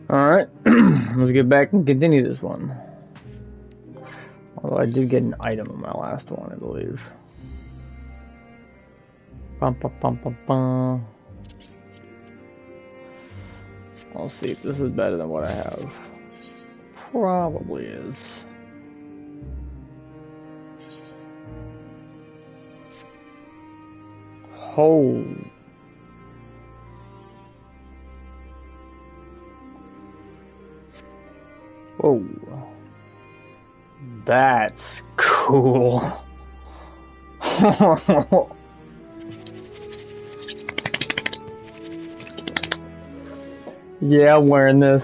Alright, let's get back and continue this one. Although I did get an item on my last one, I believe. Bum, bum, bum, bum, bum. I'll see if this is better than what I have. Probably is. Oh. Whoa. That's cool. Yeah, I'm wearing this.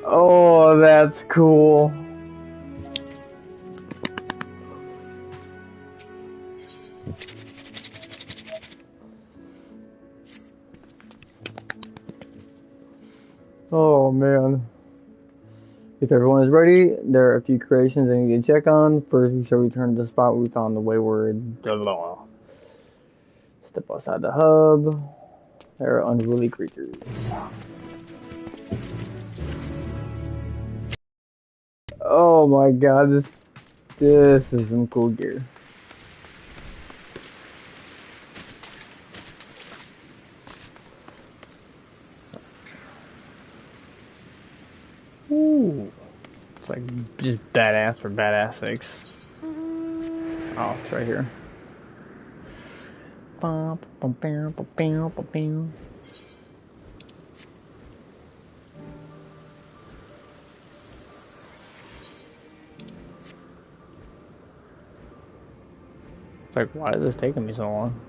Oh, that's cool. Oh man. If everyone is ready, there are a few creations I need to check on. First, we shall return to the spot we found the wayward. Step outside the hub. There are unruly creatures. Oh my god, this is some cool gear. Ooh. It's like just badass for badass sakes. Oh, it's right here. It's like, why is this taking me so long?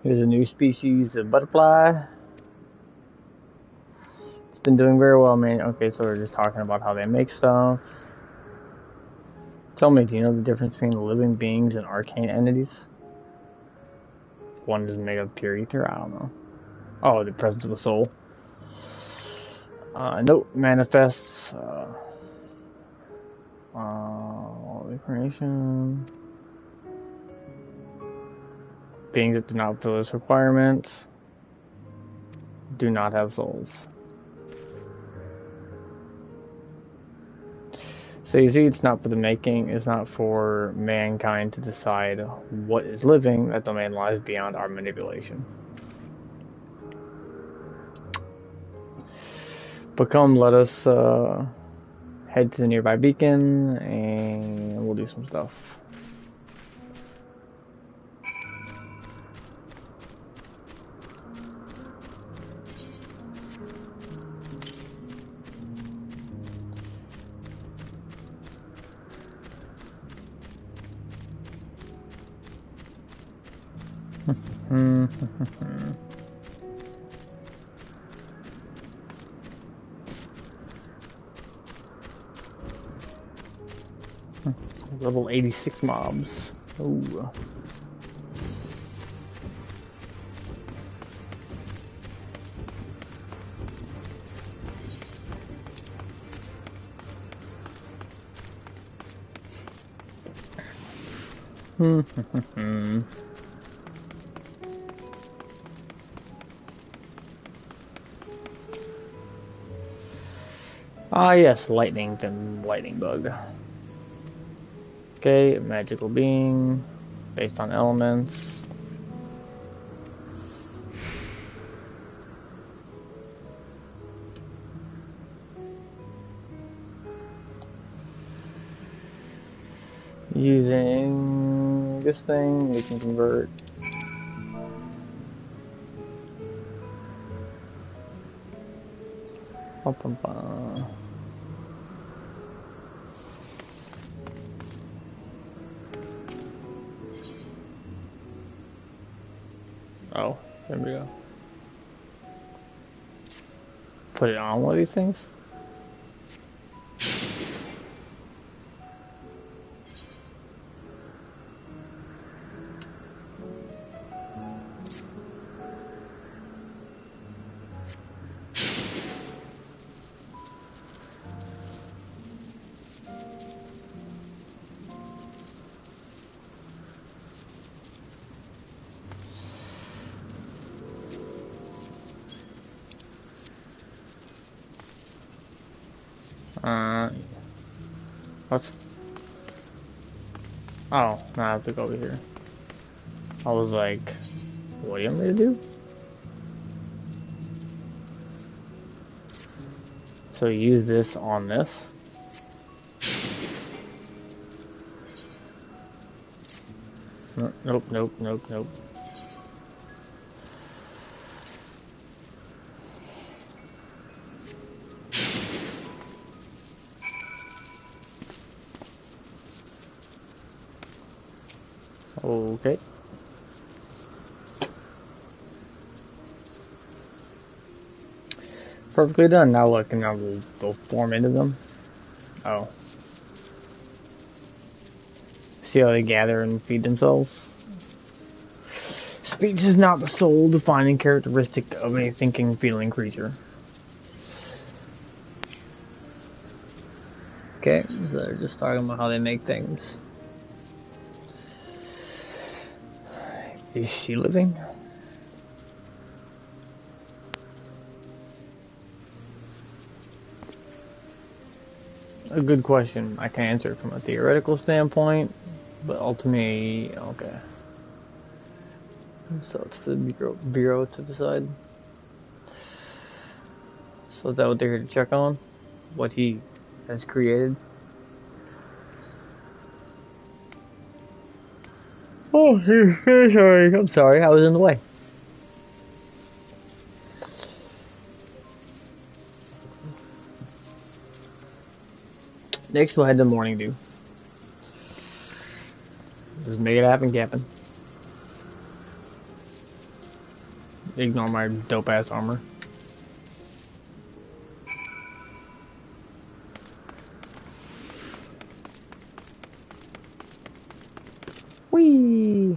Here's a new species of butterfly. It's been doing very well, man. Okay, so we're just talking about how they make stuff. Tell me, do you know the difference between living beings and arcane entities? One is made of pure ether, I don't know. Oh, the presence of the soul. Nope, manifests. Incarnation. Beings that do not fulfill this requirement do not have souls. So you see, it's not for the making, it's not for mankind to decide what is living. That domain lies beyond our manipulation. But come, let us head to the nearby beacon and we'll do some stuff. Level 86 mobs. Ooh. Ah yes, lightning bug. Okay, magical being, based on elements. Using this thing, we can convert. Oh, there we go. Put it on one of these things? What? Oh, now I have to go over here. I was like, what do you want me to do? So use this on this. Nope, nope, nope, nope. Okay. Perfectly done. Now look, and now they'll form into them. Oh. See how they gather and feed themselves? Speech is not the sole defining characteristic of a thinking, feeling creature. Okay, so they're just talking about how they make things. Is she living? A good question. I can answer it from a theoretical standpoint, but ultimately, okay. So it's the bureau to the side. So is that what they're here to check on? What he has created? Oh, sorry. I'm sorry. I was in the way. Next, we'll head to morning dew. Just make it happen, Captain. Ignore my dope ass armor. Whee!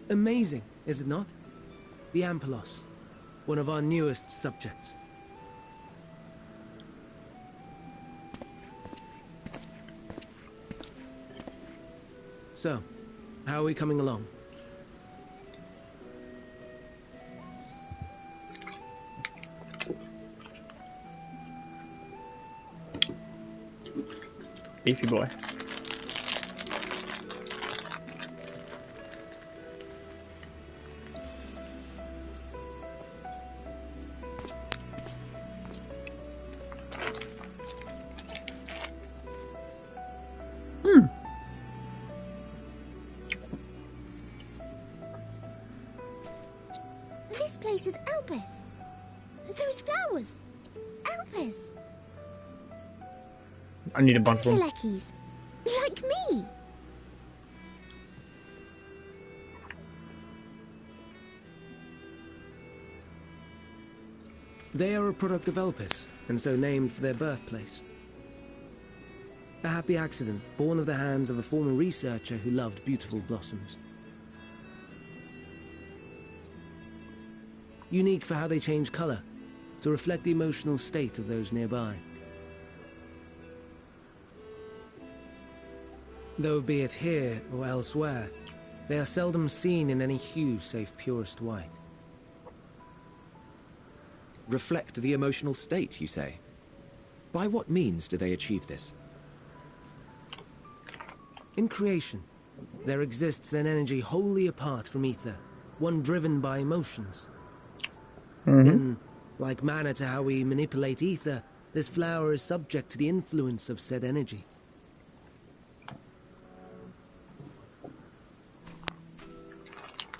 Amazing, is it not? The Ampelos, one of our newest subjects. So, how are we coming along? Beefy boy. This place is Elpis. Those flowers. Elpis. I need a bunch of them. Telekis. Like me. They are a product of Elpis, and so named for their birthplace. A happy accident, born of the hands of a former researcher who loved beautiful blossoms. Unique for how they change color, to reflect the emotional state of those nearby. Though be it here or elsewhere, they are seldom seen in any hue save purest white. Reflect the emotional state, you say? By what means do they achieve this? In creation, there exists an energy wholly apart from ether, one driven by emotions. Then, like manner to how we manipulate ether, this flower is subject to the influence of said energy.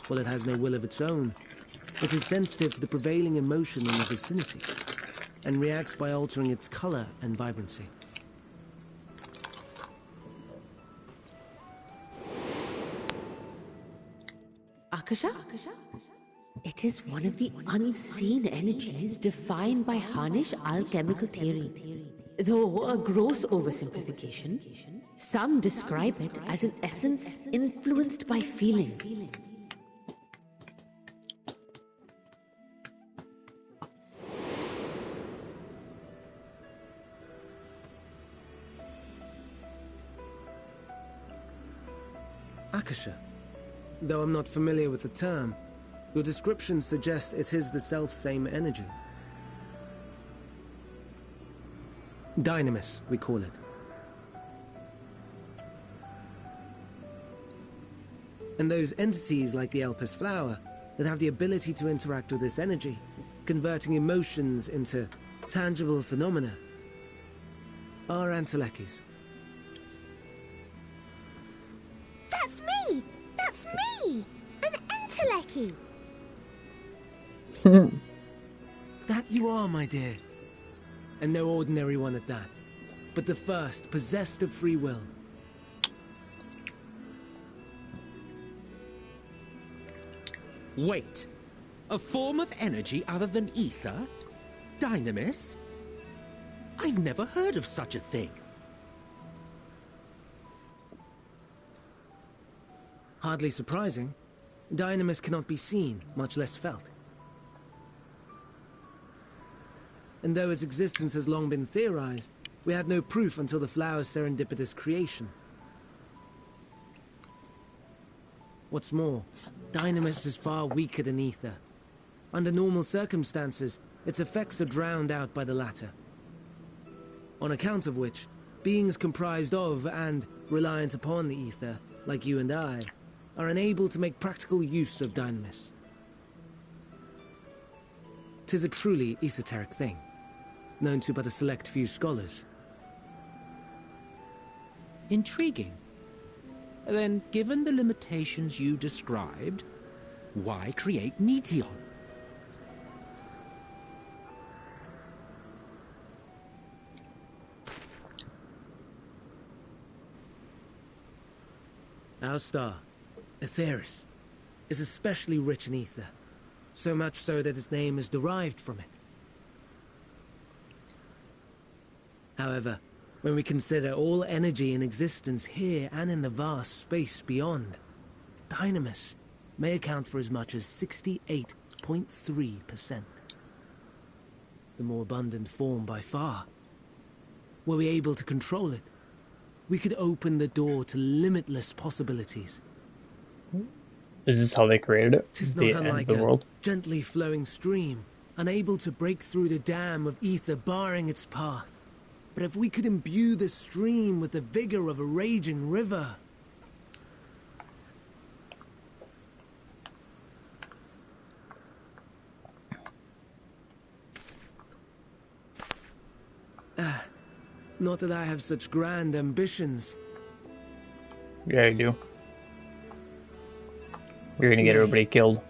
While it has no will of its own, it is sensitive to the prevailing emotion in the vicinity, and reacts by altering its color and vibrancy. Akasha? It is one of the unseen energies defined by Harnish alchemical theory. Though a gross oversimplification, some describe it as an essence influenced by feelings. Akasha. Though I'm not familiar with the term, your description suggests it is the self-same energy. Dynamis, we call it. And those entities like the Elpis flower that have the ability to interact with this energy, converting emotions into tangible phenomena, are Antelekis. That's me! That's me! An Enteleki! That you are, my dear. And no ordinary one at that, but the first possessed of free will. Wait. A form of energy other than ether? Dynamis? I've never heard of such a thing. Hardly surprising. Dynamis cannot be seen, much less felt. And though its existence has long been theorized, we had no proof until the flower's serendipitous creation. What's more, Dynamis is far weaker than ether. Under normal circumstances, its effects are drowned out by the latter. On account of which, beings comprised of and reliant upon the ether, like you and I, are unable to make practical use of Dynamis. 'Tis a truly esoteric thing, known to but a select few scholars. Intriguing. Then, given the limitations you described, why create Meteon? Our star, Aetheris, is especially rich in ether, so much so that its name is derived from it. However, when we consider all energy in existence here and in the vast space beyond, Dynamis may account for as much as 68.3%. The more abundant form by far. Were we able to control it, we could open the door to limitless possibilities. Is this how they created it? 'Tis The not end of unlike the a world? gently flowing stream, unable to break through the dam of ether barring its path. But if we could imbue the stream with the vigor of a raging river... Not that I have such grand ambitions. Yeah, you do. You're gonna get everybody killed.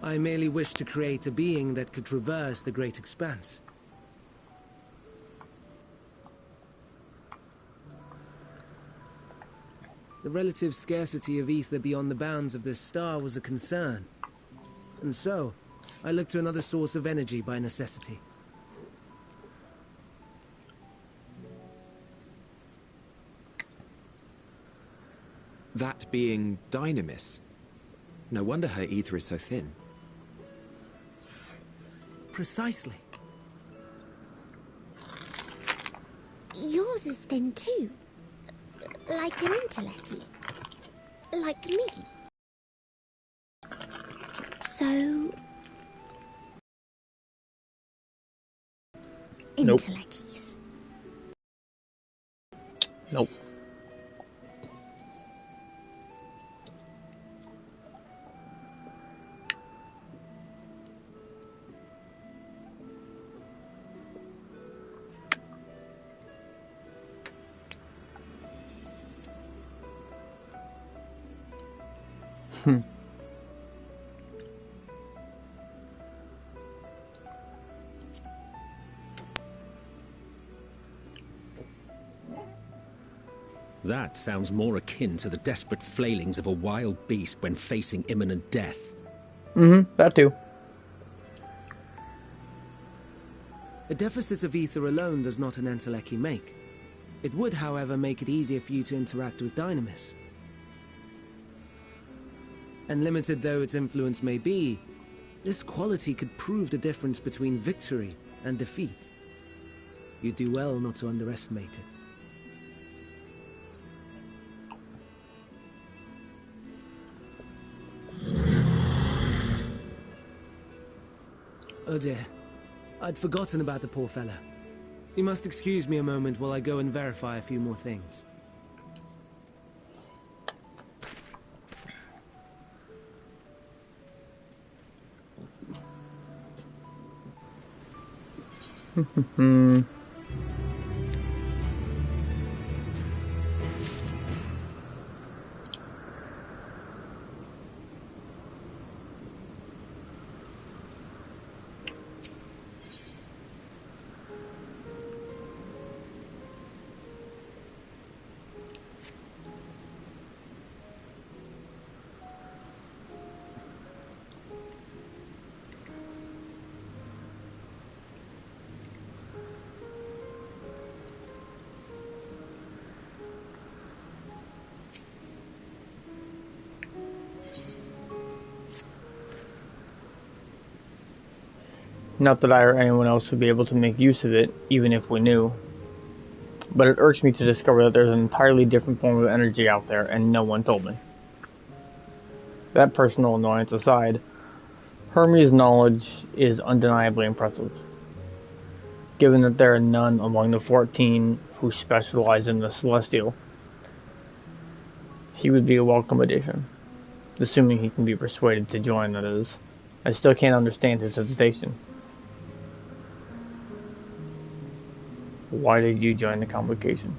I merely wish to create a being that could traverse the great expanse. The relative scarcity of ether beyond the bounds of this star was a concern. And so, I looked to another source of energy by necessity. That being Dynamis. No wonder her ether is so thin. Precisely. Yours is thin too. Like an Enteleki. Like me. So... Nope. Entelekis. Nope. That sounds more akin to the desperate flailings of a wild beast when facing imminent death. That too. A deficit of ether alone does not an entelechy make. It would, however, make it easier for you to interact with Dynamis. And limited though its influence may be, this quality could prove the difference between victory and defeat. You do well not to underestimate it. Oh dear, I'd forgotten about the poor fella. You must excuse me a moment while I go and verify a few more things. Not that I or anyone else would be able to make use of it, even if we knew. But it irks me to discover that there's an entirely different form of energy out there, and no one told me. That personal annoyance aside, Hermes' knowledge is undeniably impressive. Given that there are none among the 14 who specialize in the Celestial, he would be a welcome addition. Assuming he can be persuaded to join, that is. I still can't understand his hesitation. Why did you join the convocation?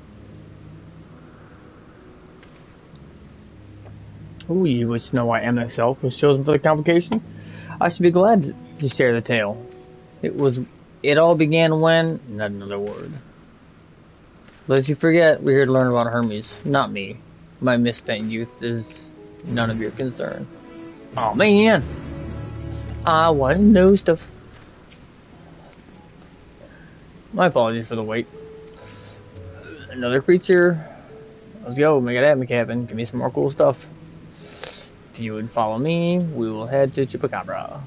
Ooh, you wish to know why I myself was chosen for the convocation? I should be glad to share the tale. It all began when... Not another word. Lest you forget, we're here to learn about Hermes, not me. My misspent youth is none of your concern. Oh man! I want to know stuff. My apologies for the wait. Another creature. Let's go, make it happen, Captain. Give me some more cool stuff. If you would follow me, we will head to Chupacabra.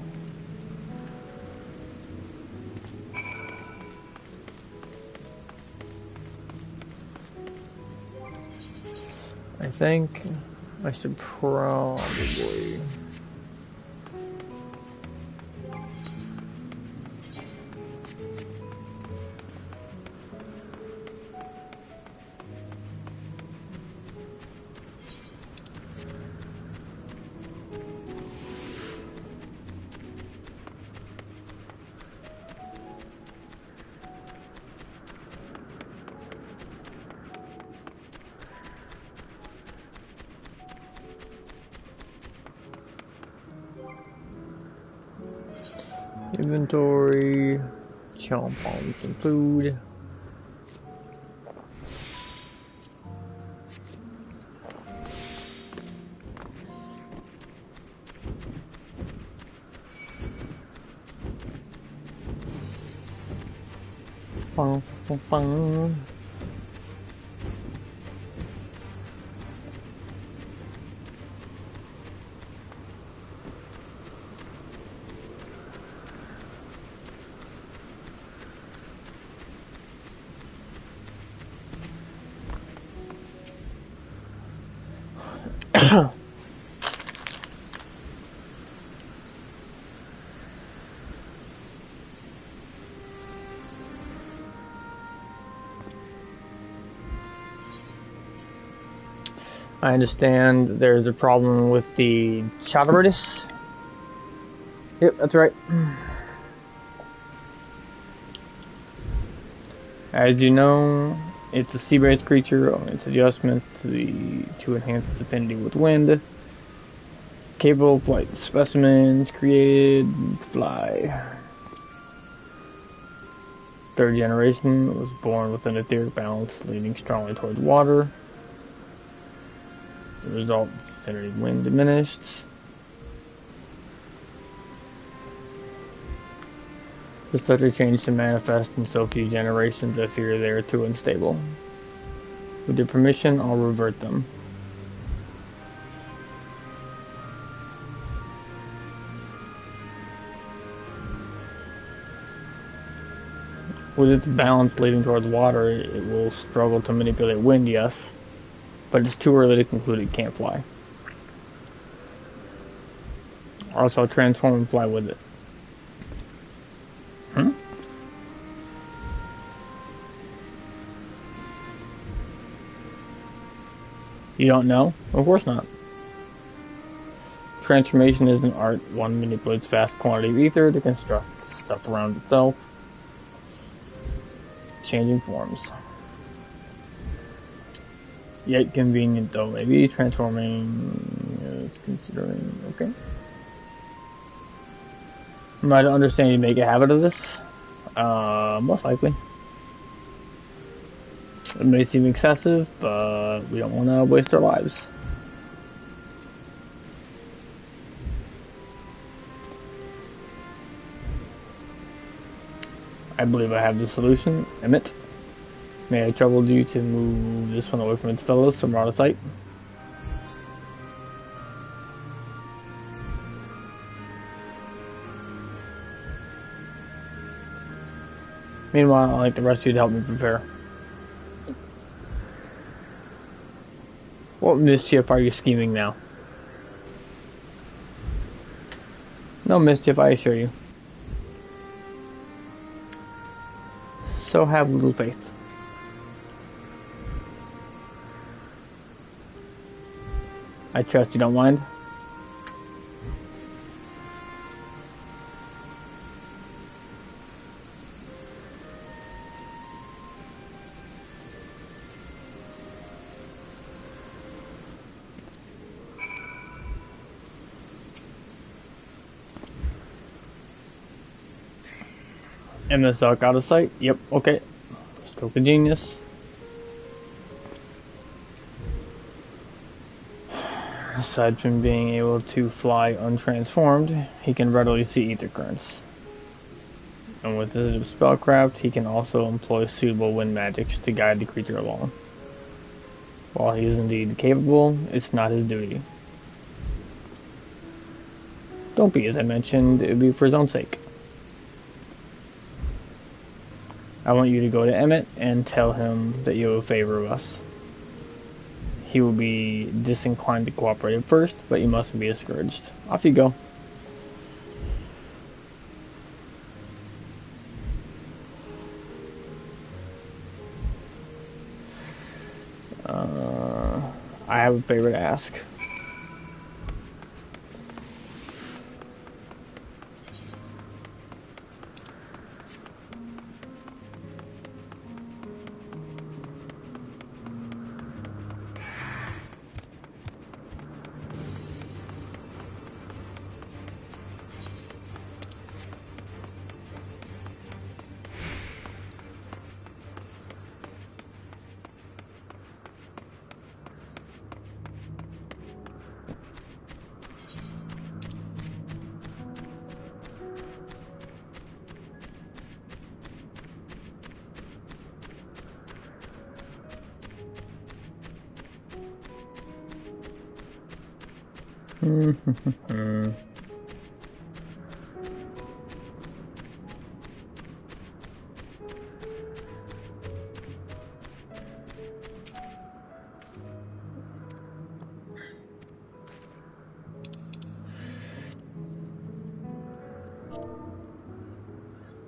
I think I should probably... Inventory, chomp on some food. Bum, bum, bum. I understand there's a problem with the Chatteris. Yep, that's right. As you know, it's a sea-based creature. Its adjustments to enhance its affinity with wind. Capable of flight. Specimens created to fly. Third generation was born with an etheric balance, leaning strongly towards water. The result is affinity wind diminished. For such a change to manifest in so few generations, I fear they are too unstable. With your permission, I'll revert them. With its balance leading towards water, it will struggle to manipulate wind, yes, but it's too early to conclude it can't fly. Also, I'll transform and fly with it. Hmm? You don't know? Of course not. Transformation is an art. One manipulates vast quantity of ether to construct stuff around itself, changing forms. Yet convenient though, maybe transforming it's considering okay. Am I to understand you make a habit of this? Most likely. It may seem excessive, but we don't want to waste our lives. I believe I have the solution. Emmett, may I trouble you to move this one away from its fellows somewhere out of sight? Meanwhile, I'd like the rest of you to help me prepare. What mischief are you scheming now? No mischief, I assure you. So have little faith. I trust you don't mind. MS Duck out of sight? Yep, okay. Stroke of genius. Aside from being able to fly untransformed, he can readily see ether currents. And with his spellcraft, he can also employ suitable wind magics to guide the creature along. While he is indeed capable, it's not his duty. Don't be, as I mentioned, it would be for his own sake. I want you to go to Emmett and tell him that you have a favor of us. He will be disinclined to cooperate at first, but you mustn't be discouraged. Off you go. I have a favor to ask.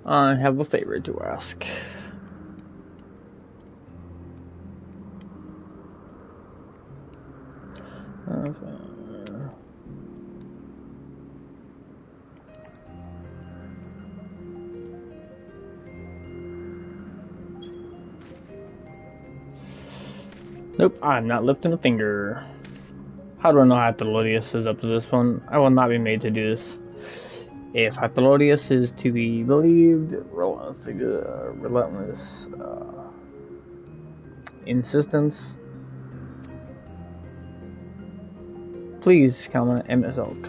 I have a favor to ask. Nope, I'm not lifting a finger. How do I know Hyptolodius is up to this one? I will not be made to do this. If Hyptolodius is to be believed, relentless insistence, please comment MS Elk.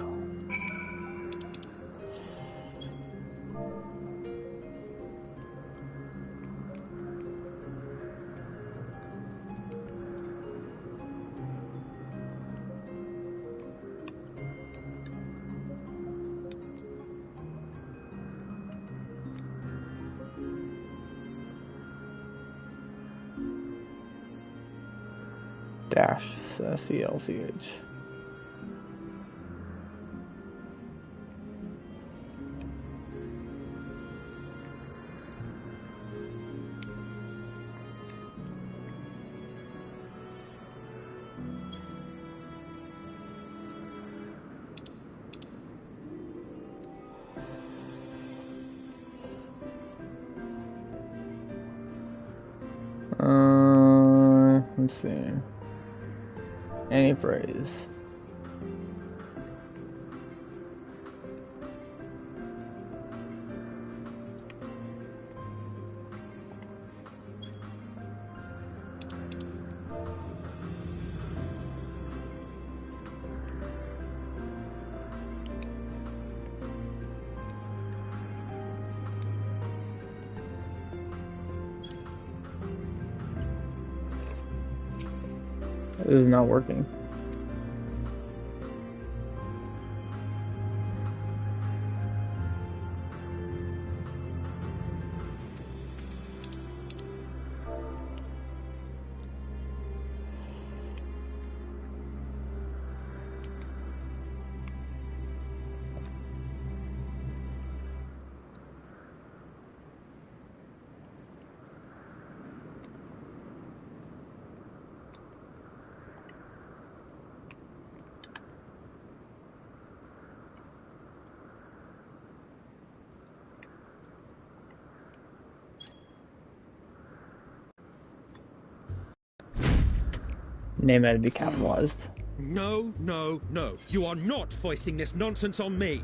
dash CLCH. Let's see. Any phrase. This is not working. Name had to be capitalized. No, no, no. You are not foisting this nonsense on me.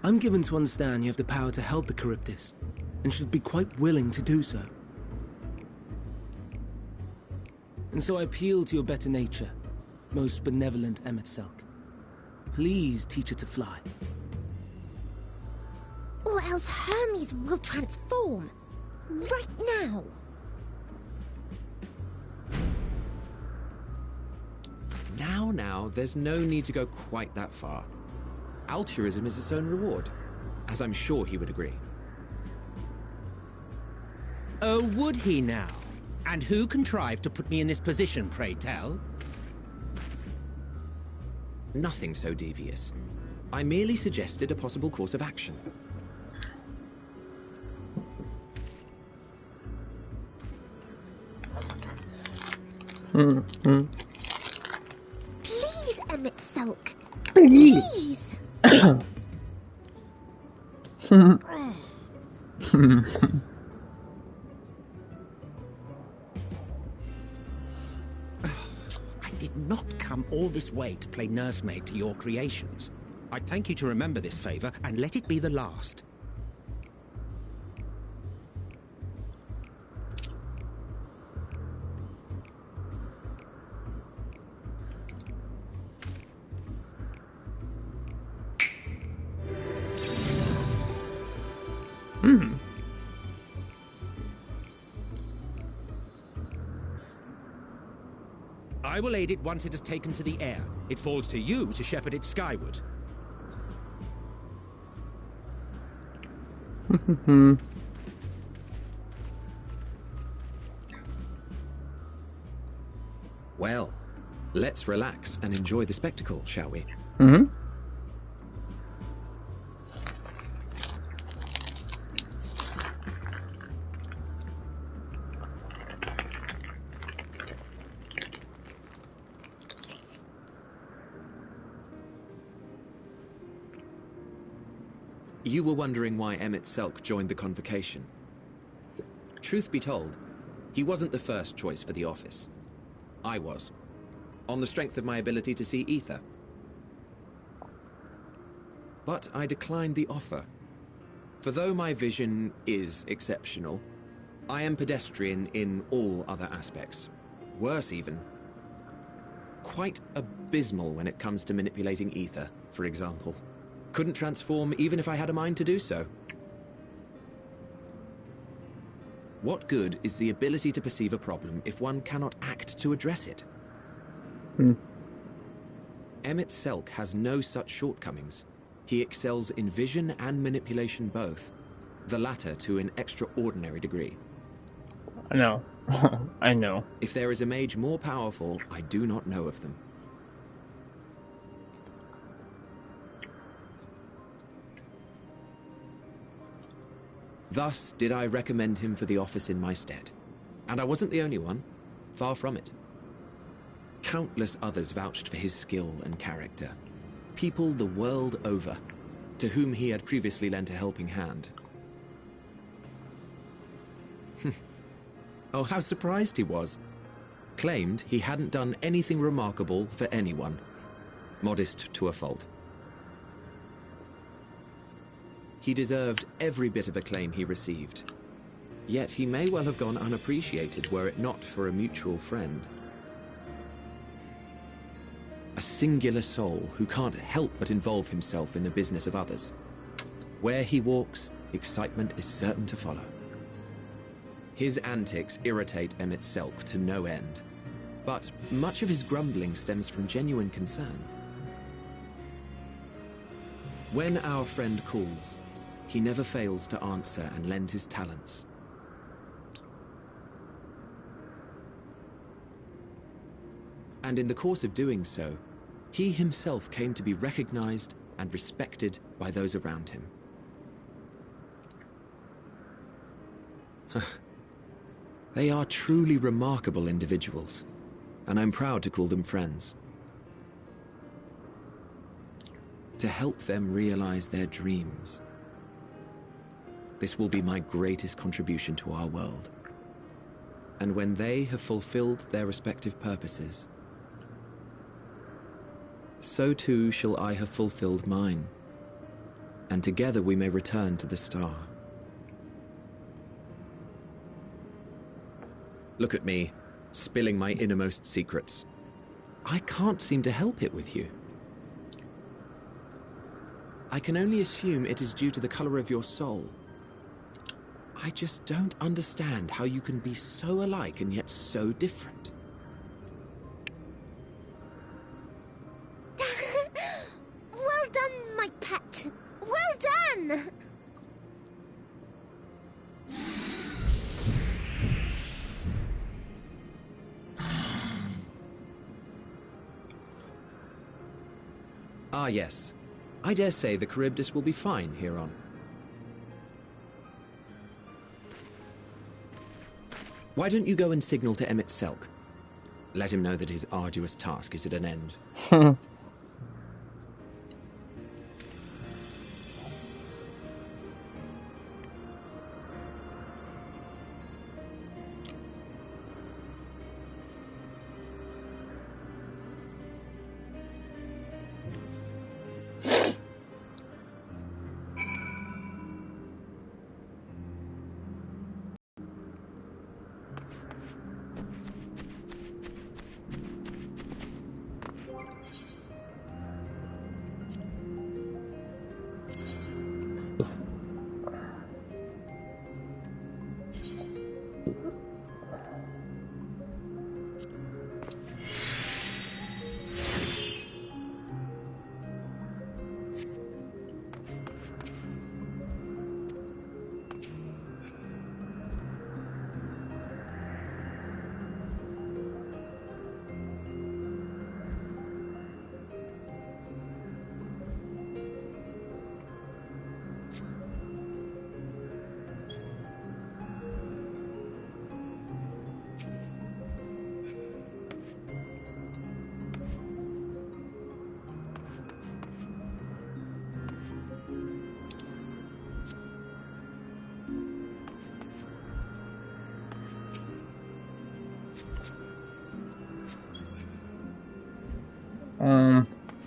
I'm given to understand you have the power to help the Charybdis, and should be quite willing to do so. And so I appeal to your better nature, most benevolent Emet-Selch. Please teach her to fly. Or else Hermes will transform. Right now. Now, there's no need to go quite that far. Altruism is its own reward, as I'm sure he would agree. Oh, would he now? And who contrived to put me in this position, pray tell? Nothing so devious. I merely suggested a possible course of action. Please, Emet-Selch. Please. Please. I did not come all this way to play nursemaid to your creations. I'd thank you to remember this favor and let it be the last. I will aid it once it has taken to the air. It falls to you to shepherd it skyward. Well, let's relax and enjoy the spectacle, shall we? Mm-hmm. You were wondering why Emet-Selch joined the convocation. Truth be told, he wasn't the first choice for the office. I was, on the strength of my ability to see ether. But I declined the offer. For though my vision is exceptional, I am pedestrian in all other aspects. Worse even. Quite abysmal when it comes to manipulating ether, for example. Couldn't transform even if I had a mind to do so. What good is the ability to perceive a problem if one cannot act to address it? Emet-Selch has no such shortcomings. He excels in vision and manipulation both, the latter to an extraordinary degree. I know. I know. If there is a mage more powerful, I do not know of them. Thus did I recommend him for the office in my stead. And I wasn't the only one. Far from it. Countless others vouched for his skill and character. People the world over, to whom he had previously lent a helping hand. Oh, how surprised he was. Claimed he hadn't done anything remarkable for anyone. Modest to a fault. He deserved every bit of acclaim he received. Yet he may well have gone unappreciated were it not for a mutual friend. A singular soul who can't help but involve himself in the business of others. Where he walks, excitement is certain to follow. His antics irritate Emmett Selk to no end, but much of his grumbling stems from genuine concern. When our friend calls, he never fails to answer and lend his talents. And in the course of doing so, he himself came to be recognized and respected by those around him. They are truly remarkable individuals, and I'm proud to call them friends. To help them realize their dreams. This will be my greatest contribution to our world. And when they have fulfilled their respective purposes, so too shall I have fulfilled mine, and together we may return to the star. Look at me, spilling my innermost secrets. I can't seem to help it with you. I can only assume it is due to the color of your soul. I just don't understand how you can be so alike and yet so different. Well done, my pet. Well done! Ah, yes. I dare say the Charybdis will be fine here on. Why don't you go and signal to Emmett Selk? Let him know that his arduous task is at an end.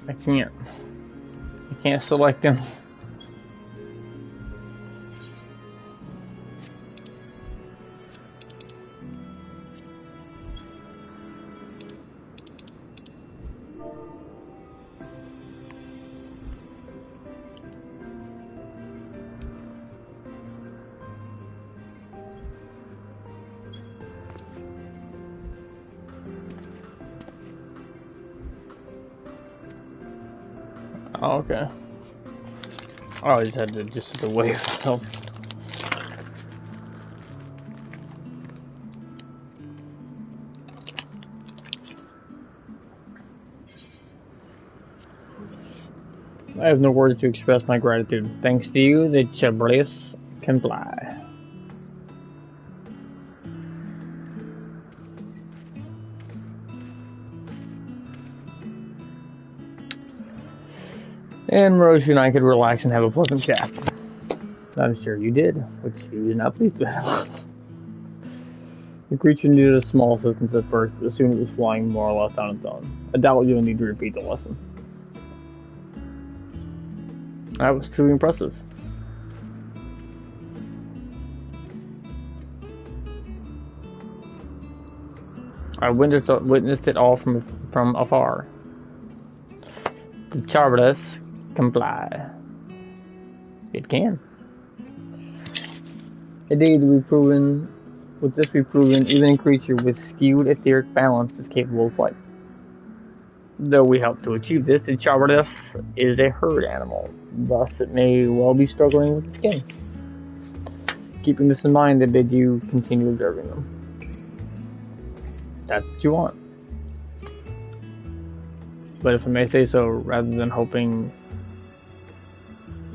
I can't select him. Oh, okay. Oh, I just had to wave myself. I have no words to express my gratitude. Thanks to you, the Chablis can fly. And Rosie and I could relax and have a pleasant chat. I'm sure you did, which he was not pleased with. The creature needed a small assistance at first, but soon it was flying more or less on its own. I doubt you'll need to repeat the lesson. That was truly impressive. I witnessed it all from afar. The Charbless can fly. It can. Indeed, we've proven even a creature with skewed etheric balance is capable of flight. Though we help to achieve this, the Charbless is a herd animal. Thus, it may well be struggling with its skin. Keeping this in mind, I bid you continue observing them. That's what you want. But if I may say so, rather than hoping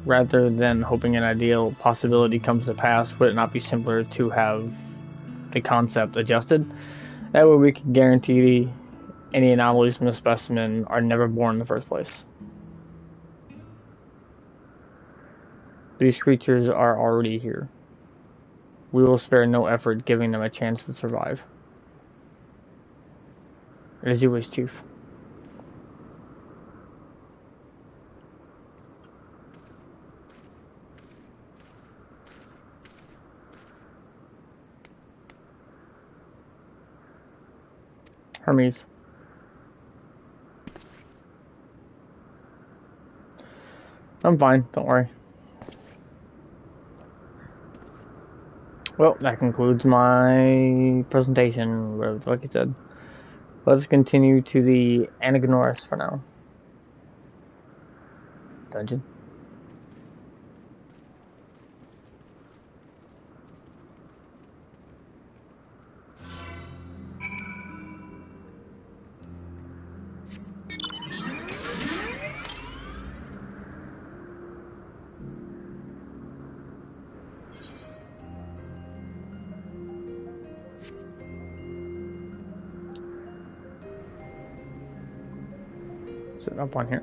an ideal possibility comes to pass, would it not be simpler to have the concept adjusted? That way we can guarantee any anomalies from the specimen are never born in the first place. These creatures are already here. We will spare no effort giving them a chance to survive. As you wish, Chief. Hermes. I'm fine, don't worry. Well, that concludes my presentation, like I said. Let's continue to the Anagonoris for now. Dungeon. Sitting up on here.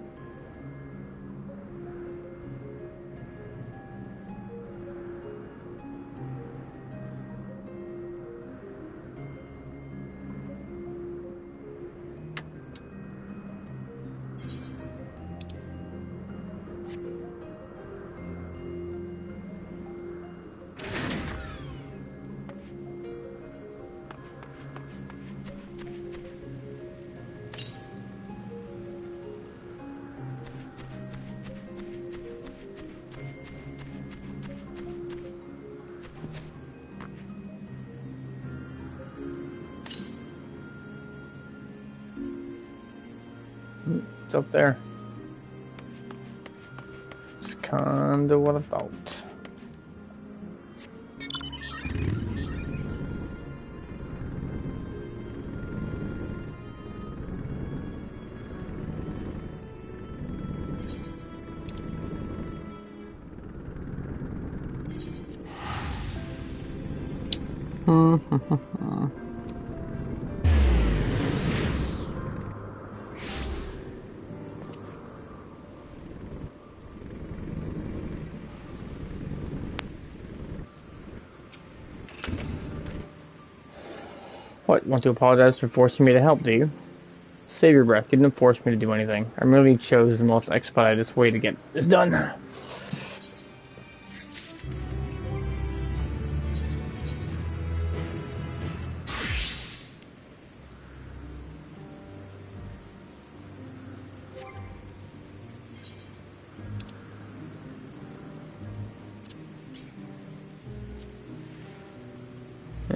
It's up there. It's kinda what I thought. What, want to apologize for forcing me to help, do you? Save your breath, you didn't force me to do anything. I merely chose the most expeditious way to get this done.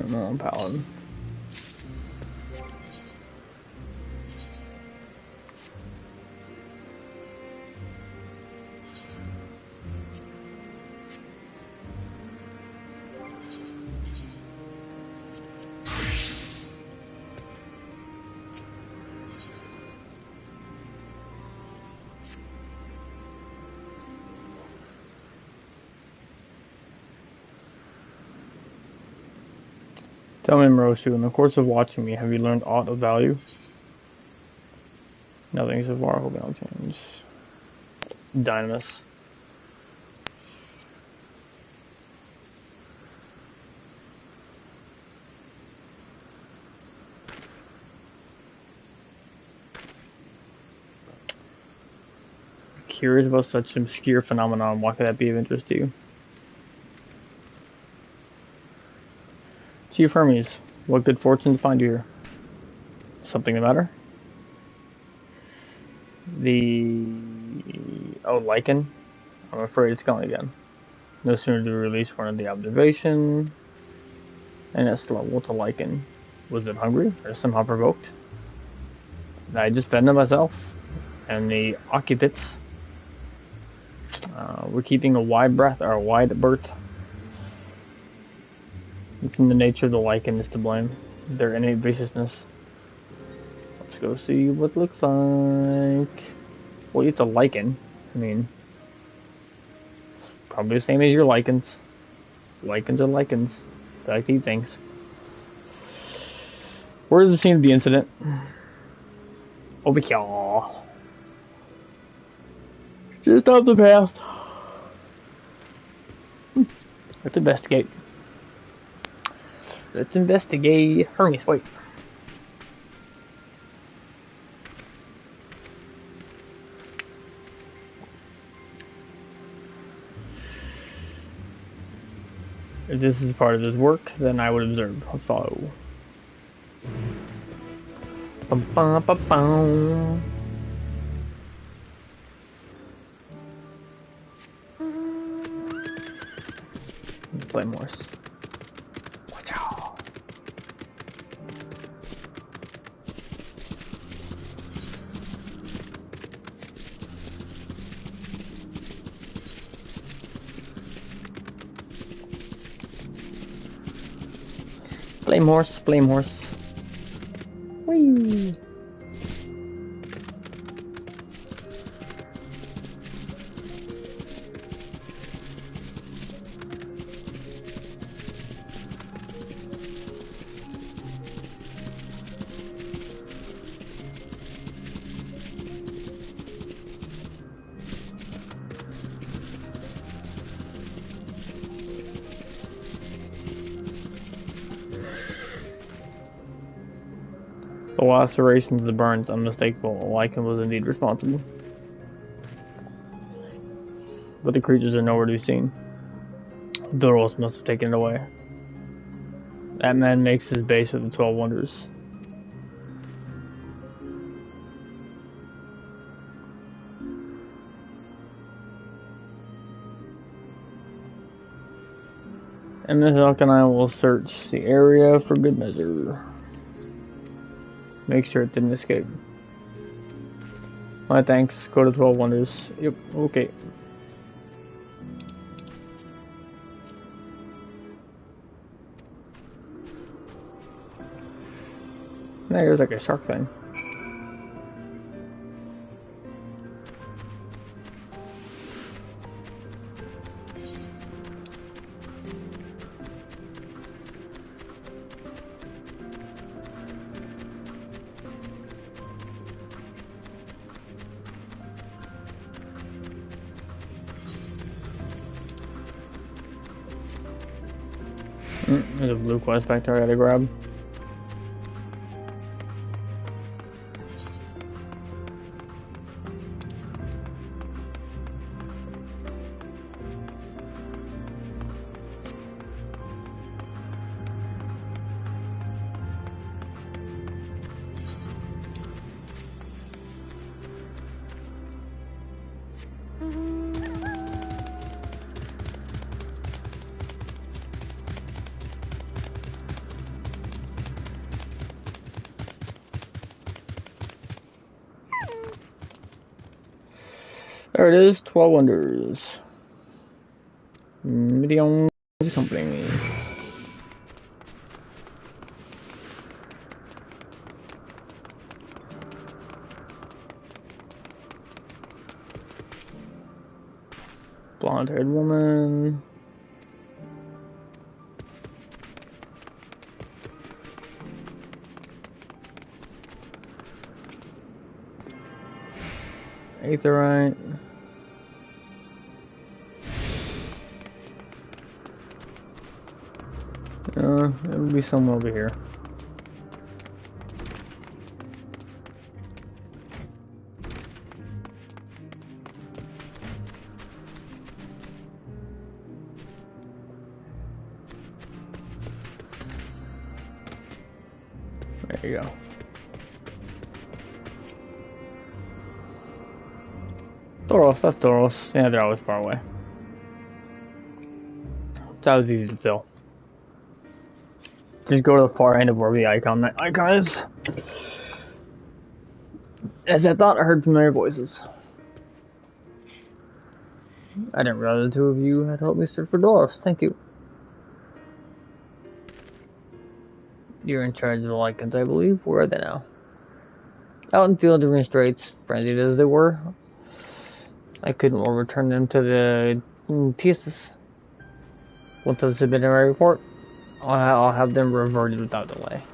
No, Paladin. Tell me, Morosu, in the course of watching me, have you learned aught of value? Nothing so far, hoping I'll change. Dynamis. Curious about such obscure phenomenon, why could that be of interest to you? Chief Hermes, what good fortune to find you here? Something the matter? Oh, lichen? I'm afraid it's gone again. No sooner do we release one of the observation, and it's level to lichen. Was it hungry, or somehow provoked? I just fed them myself, and the occupants were keeping a wide berth. It's in the nature of the lichen is to blame. Their innate viciousness. Let's go see what it looks like. Well, it's a lichen. I mean, probably the same as your lichens. Lichens are lichens. They like to eat things. Where's the scene of the incident? Over here. Just off the path. Let's investigate. Let's investigate. Hermes, wait. If this is part of his work, then I would observe. Let's follow. Bum, bum, bum, bum. Play Morse. Watch out. Flame horse, flame horse. Whee! The lacerations, the burns, unmistakable. A lichen was indeed responsible. But the creatures are nowhere to be seen. Doros must have taken it away. That man makes his base of the 12 Wonders. And Miss Elk and I will search the area for good measure. Make sure it didn't escape. My thanks. Go to 12 Wonders. Yep, okay. There's like a shark thing. There's a blue quest back there I gotta grab. There it is, 12 Wonders. Midian Company. Blonde-haired woman. Aetherite. It would be somewhere over here. There you go. Doros, that's Doros. Yeah, they're always far away. That was easy to tell. Just go to the far end of where the icon is. As I thought, I heard familiar voices. I didn't realize the two of you had helped me search for Doros. Thank you. You're in charge of the Lycans, I believe. Where are they now? Out in field different straits, frenzied as they were. I couldn't well return them to the thesis. Once I submit my report, I'll have them reverted without delay.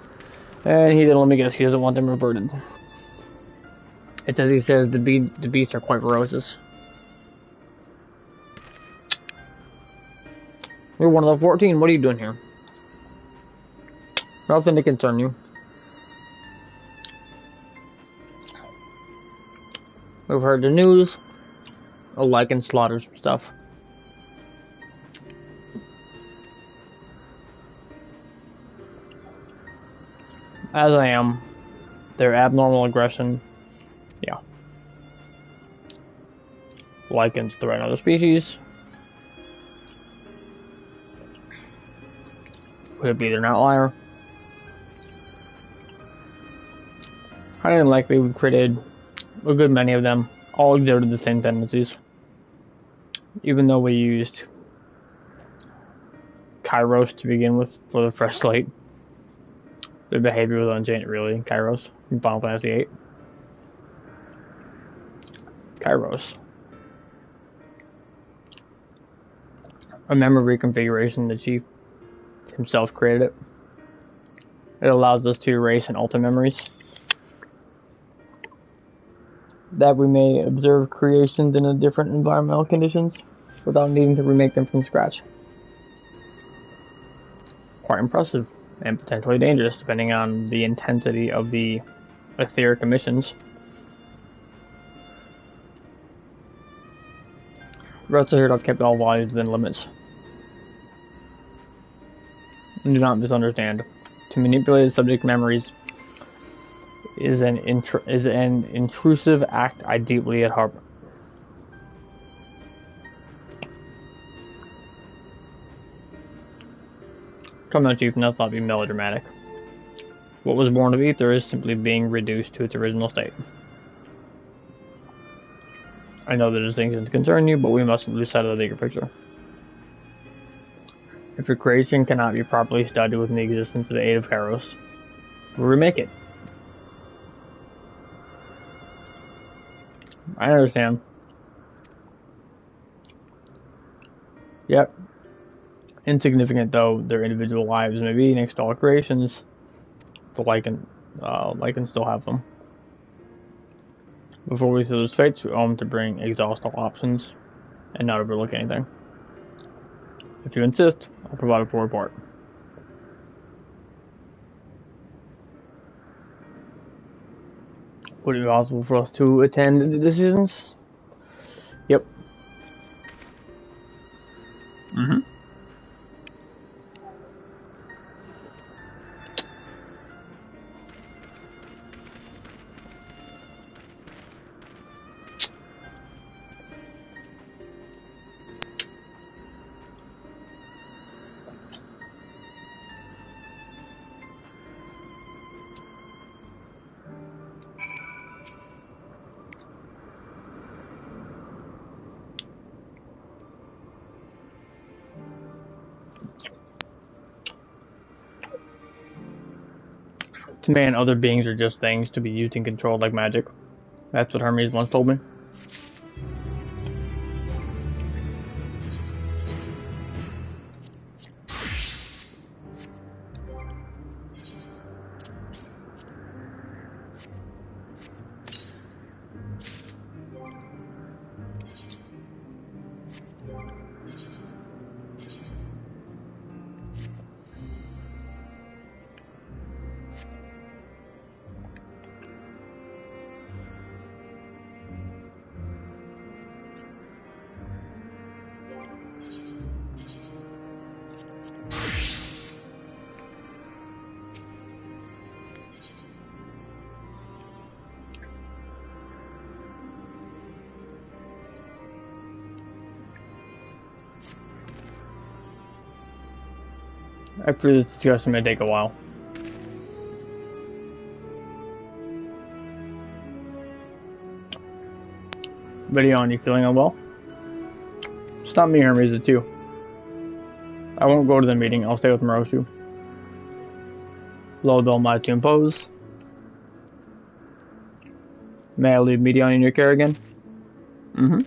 And he didn't let me guess, he doesn't want them reverted. It's as he says, the beasts are quite ferocious. You're one of the 14, what are you doing here? Nothing to concern you. We've heard the news. Lycan slaughters stuff. As I am. Their abnormal aggression. Yeah. Lycans threaten other species. Could it be they're an outlier? Highly unlikely we created a good many of them. All exhibited the same tendencies. Even though we used Kairos to begin with for the fresh slate. Their behavior was unchanged really in Kairos in Final Fantasy VIII. Kairos. A memory reconfiguration, the chief himself created it. It allows us to erase and alter memories. That we may observe creations in a different environmental conditions without needing to remake them from scratch. Quite impressive and potentially dangerous depending on the intensity of the etheric emissions. Rest assured I've kept all values within limits. And do not misunderstand. To manipulate the subject memories is an intrusive act I deeply abhor. Come on, Chief, let's not be melodramatic. What was born of ether is simply being reduced to its original state. I know the distinctions concern you, but we mustn't lose sight of the bigger picture. If your creation cannot be properly studied within the existence of the aid of Kairos, we'll remake it. I understand. Yep. Insignificant though their individual lives may be next to all creations, the Lycan still have them. Before we see those fates, we owe them to bring exhaust all options and not overlook anything. If you insist, I'll provide a full report. Would it be possible for us to attend the decisions? Yep. To man, other beings are just things to be used and controlled like magic. That's what Hermes once told me. After this discussion may take a while. Videon, you feeling unwell? Stop me, Hermes, it's you. I won't go to the meeting, I'll stay with Moroshu. Low dull my to impose. May I leave Medion in your care again? Mm-hmm.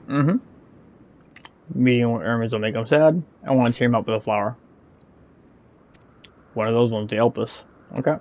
Mm-hmm. Meeting with Hermes will make him sad. I want to cheer him up with a flower. One of those ones to help us. Okay.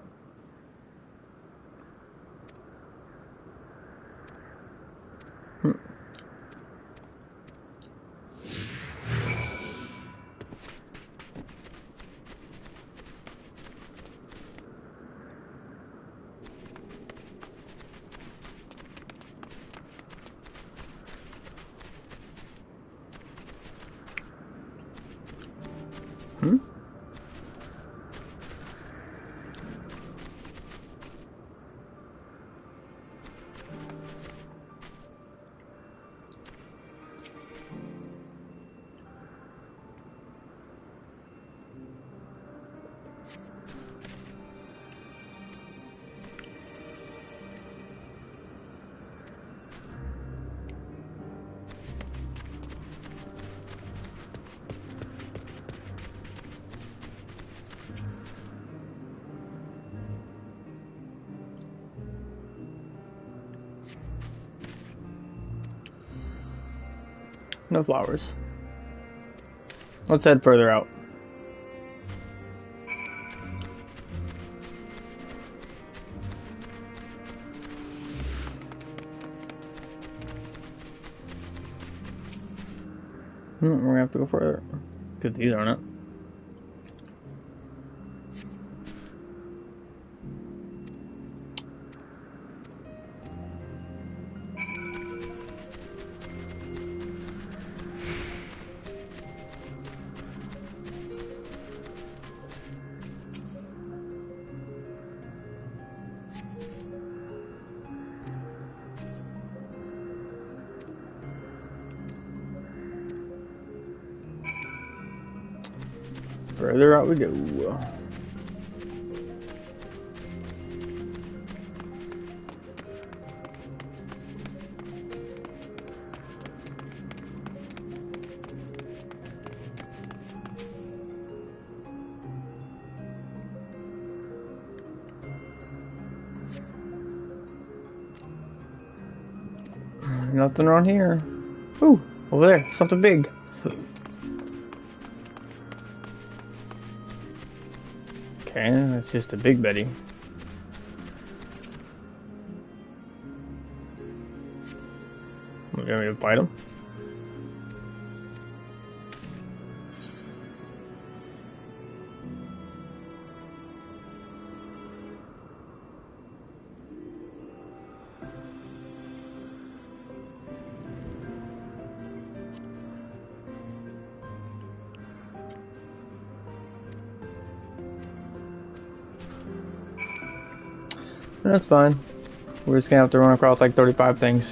No flowers. Let's head further out. We're gonna have to go further. Because these aren't it. Further out we go. Nothing around here. Ooh, over there, something big. Okay, that's just a big Betty. You want me to fight him? That's fine. We're just gonna have to run across like 35 things.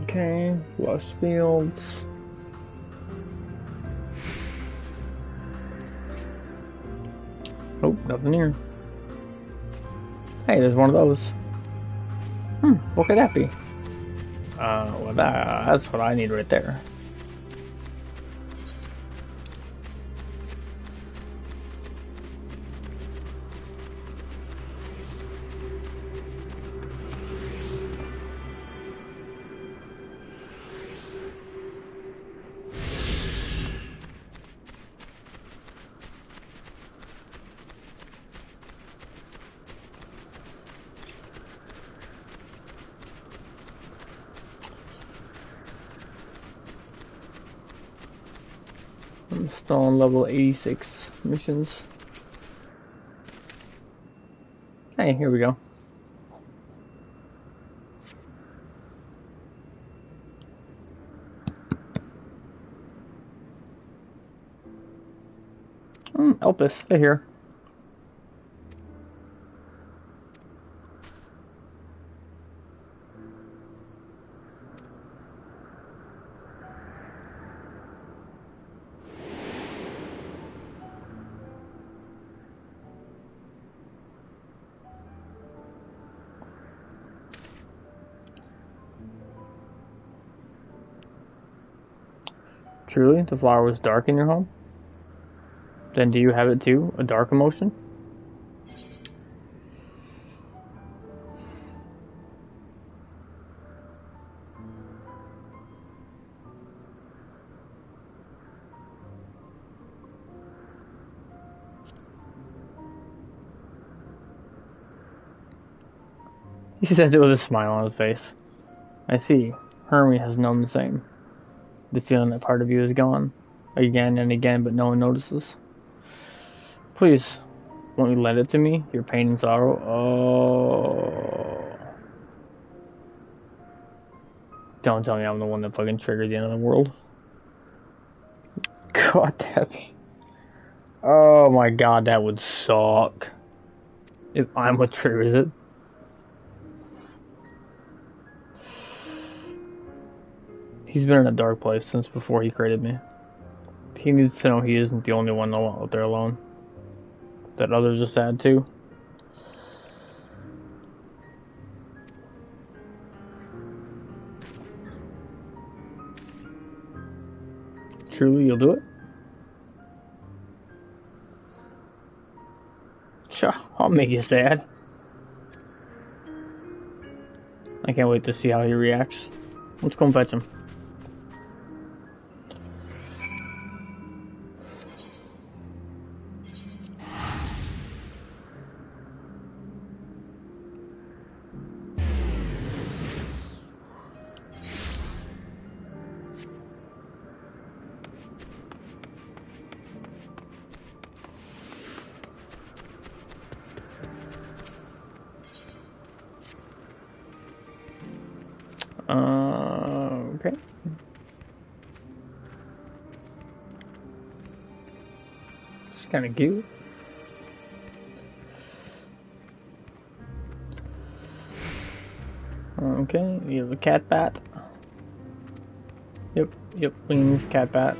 Okay, lush fields. Oh, nothing here. Hey, there's one of those. What could that be? Well, that's what I need right there. I'm still on level 86 missions. Hey, Hey, here we go. Elpis, stay here. Truly, the flower was dark in your home? Then do you have it too? A dark emotion? He says it with a smile on his face. I see. Hermie has known the same. The feeling that part of you is gone. Again and again, but no one notices. Please, won't you lend it to me? Your pain and sorrow? Oh. Don't tell me I'm the one that fucking triggered the end of the world. God damn it. Oh my god, that would suck. If I'm what triggers it. He's been in a dark place since before he created me. He needs to know he isn't the only one out there alone. That others are sad too. Truly, you'll do it? Sure, I'll make you sad. I can't wait to see how he reacts. Let's go and fetch him. Okay. It's kind of cute. Okay, you have a cat bat. Yep, wings, cat bat.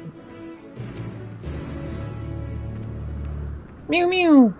Mew mew!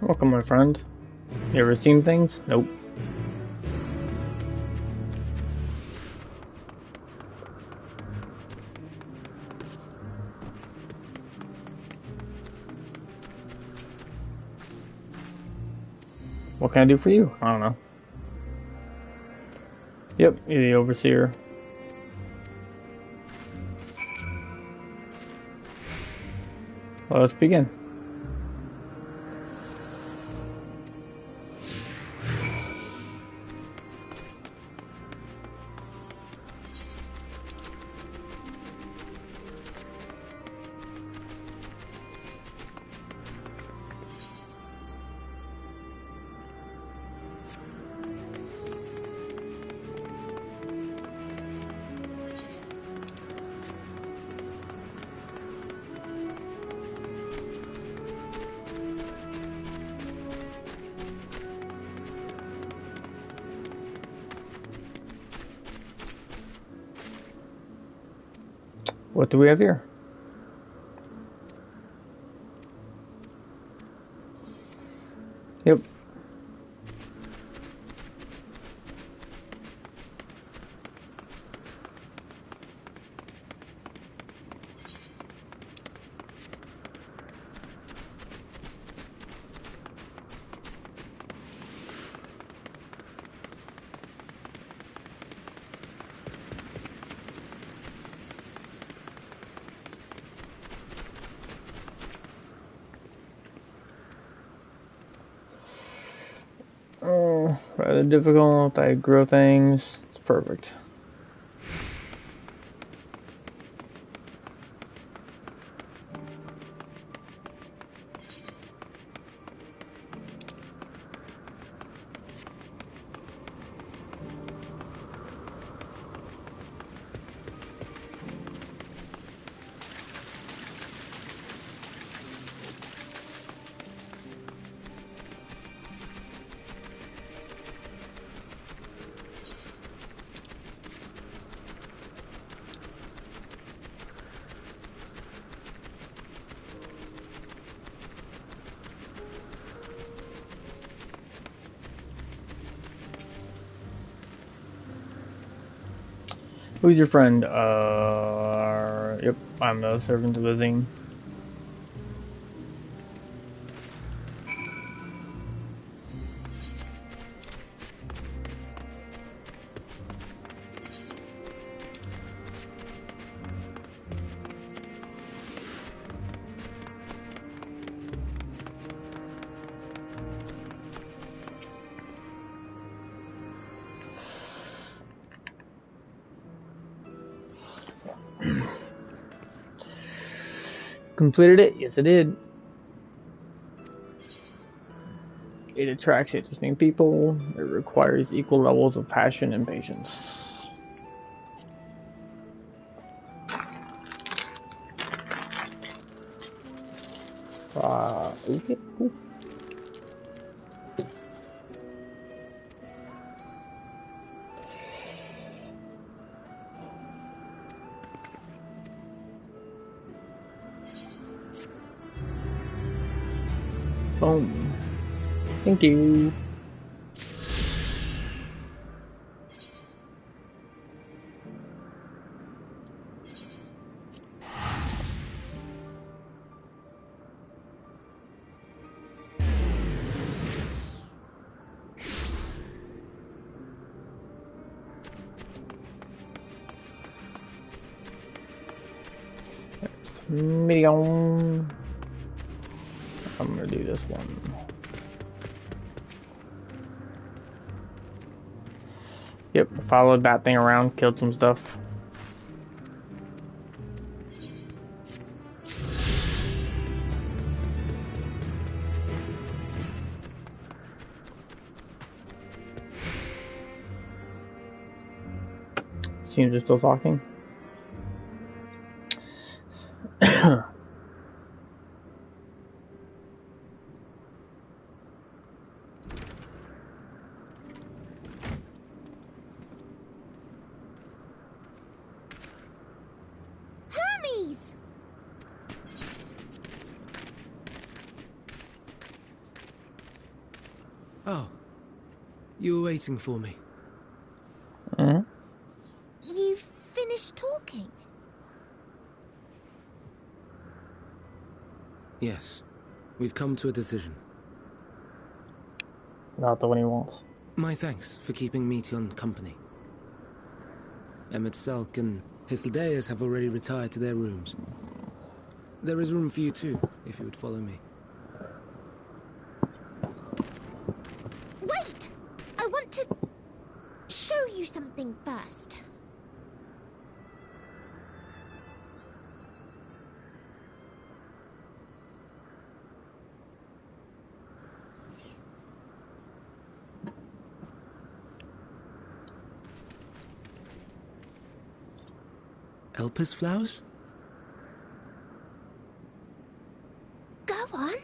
Welcome, my friend. You ever seen things? Nope. What can I do for you? I don't know. Yep, you're the overseer. Well, let's begin. What do we have here? Yep. Rather difficult. I grow things. It's perfect. Who's your friend? Yep, I'm the servant of Azim. Completed it? Yes, I did. It attracts interesting people. It requires equal levels of passion and patience. Okay, cool. Boom. Thank you. Medium. I'm gonna do this one. Yep, followed that thing around, killed some stuff. Seems they're still talking. Hermes! Oh, you were waiting for me. Mm-hmm. You've finished talking? Yes, we've come to a decision. Not the one he wants. My thanks for keeping Meteon company. Emmett Selk and Hythlodaeus have already retired to their rooms. There is room for you too, if you would follow me. Wait! I want to show you something first. Elpis flowers? Go on.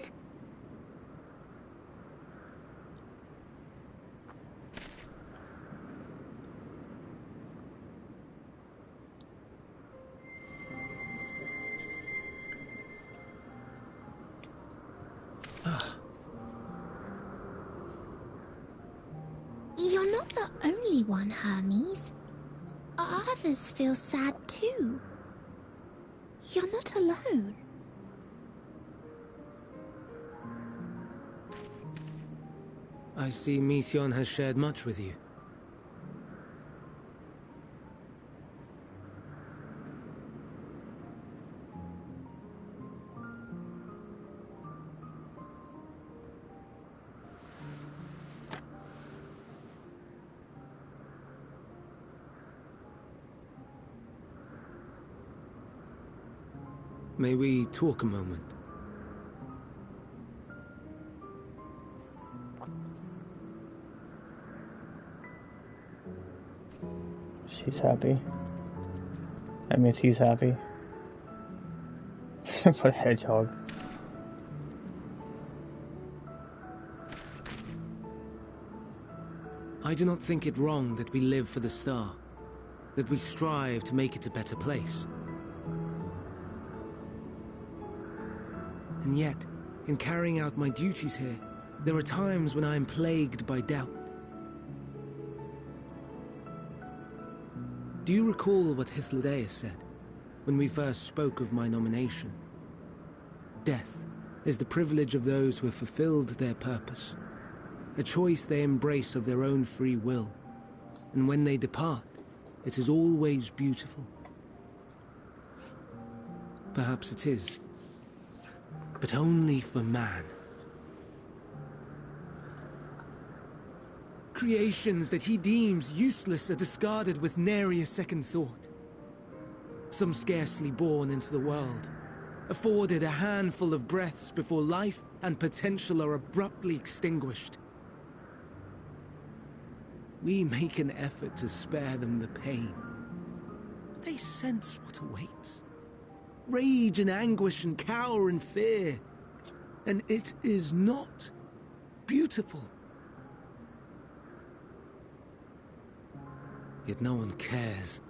You're not the only one, Hermes. Others feel sad too. You're not alone. I see Meteon has shared much with you. May we talk a moment? She's happy. That means he's happy. What a hedgehog. I do not think it wrong that we live for the star, that we strive to make it a better place. And yet, in carrying out my duties here, there are times when I am plagued by doubt. Do you recall what Hythlodaeus said when we first spoke of my nomination? Death is the privilege of those who have fulfilled their purpose, a choice they embrace of their own free will, and when they depart, it is always beautiful. Perhaps it is, but only for man. Creations that he deems useless are discarded with nary a second thought. Some scarcely born into the world, afforded a handful of breaths before life and potential are abruptly extinguished. We make an effort to spare them the pain, but they sense what awaits. Rage and anguish and cower and fear, and it is not beautiful. Yet no one cares.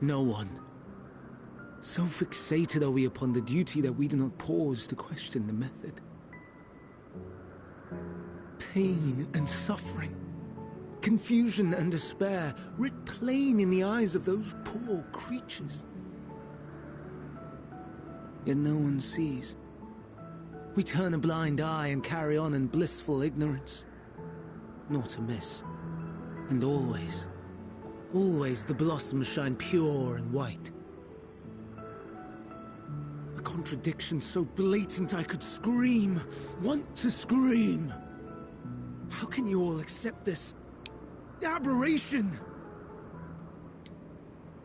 No one. So fixated are we upon the duty that we do not pause to question the method. Pain and suffering, confusion and despair, writ plain in the eyes of those poor creatures. Yet no one sees. We turn a blind eye and carry on in blissful ignorance. Not amiss. And always, always the blossoms shine pure and white. A contradiction so blatant I could scream, want to scream. How can you all accept this aberration?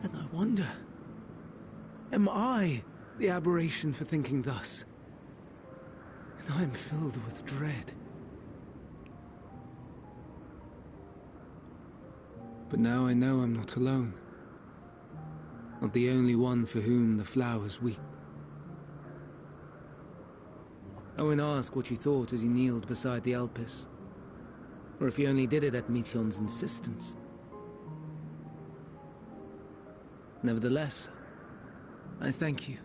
Then I wonder, am I the aberration for thinking thus? And I am filled with dread. But now I know I'm not alone. Not the only one for whom the flowers weep. Owen asked what you thought as you kneeled beside the Elpis, or if you only did it at Meteon's insistence. Nevertheless, I thank you.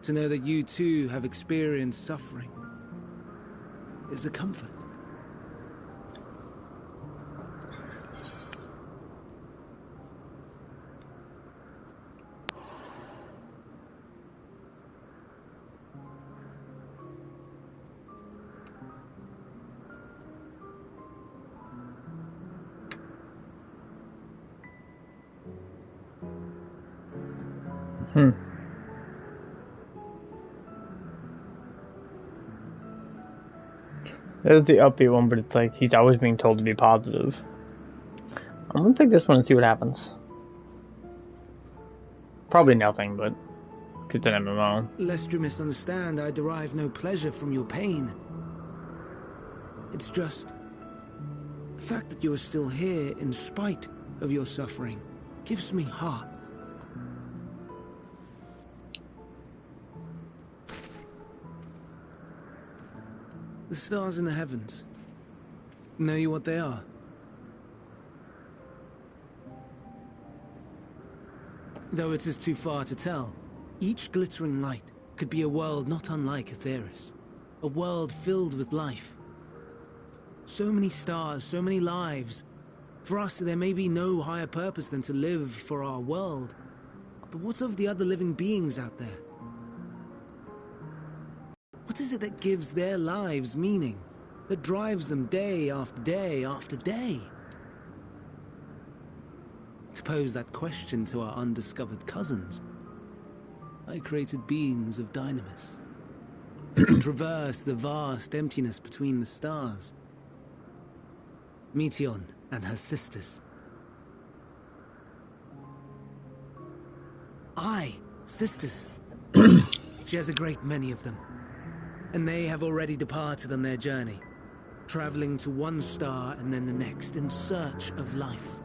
To know that you too have experienced suffering is a comfort. There's the upbeat one, but it's like he's always being told to be positive. I'm gonna pick this one and see what happens. Probably nothing, but it's an MMO. Lest you misunderstand, I derive no pleasure from your pain. It's just the fact that you are still here in spite of your suffering gives me heart. The stars in the heavens. Know you what they are? Though it is too far to tell, each glittering light could be a world not unlike Aetheris. A world filled with life. So many stars, so many lives. For us, there may be no higher purpose than to live for our world. But what of the other living beings out there? What is it that gives their lives meaning? That drives them day after day after day? To pose that question to our undiscovered cousins, I created beings of Dynamis, who can traverse the vast emptiness between the stars. Meteon and her sisters. Sisters. She has a great many of them. And they have already departed on their journey, traveling to one star and then the next in search of life.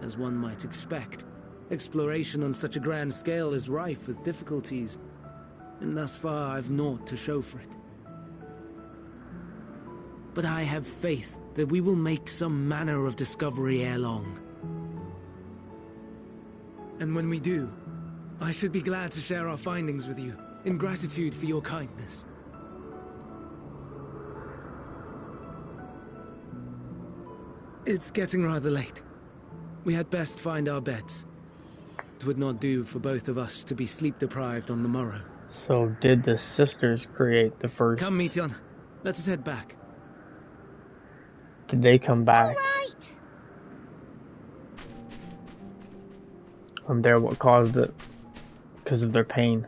As one might expect, exploration on such a grand scale is rife with difficulties, and thus far I've naught to show for it. But I have faith that we will make some manner of discovery ere long. And when we do, I should be glad to share our findings with you, in gratitude for your kindness. It's getting rather late. We had best find our beds. It would not do for both of us to be sleep-deprived on the morrow. So did the sisters create the first... Come, Meteon. Let us head back. Did they come back? All right. And they're what caused it? Because of their pain.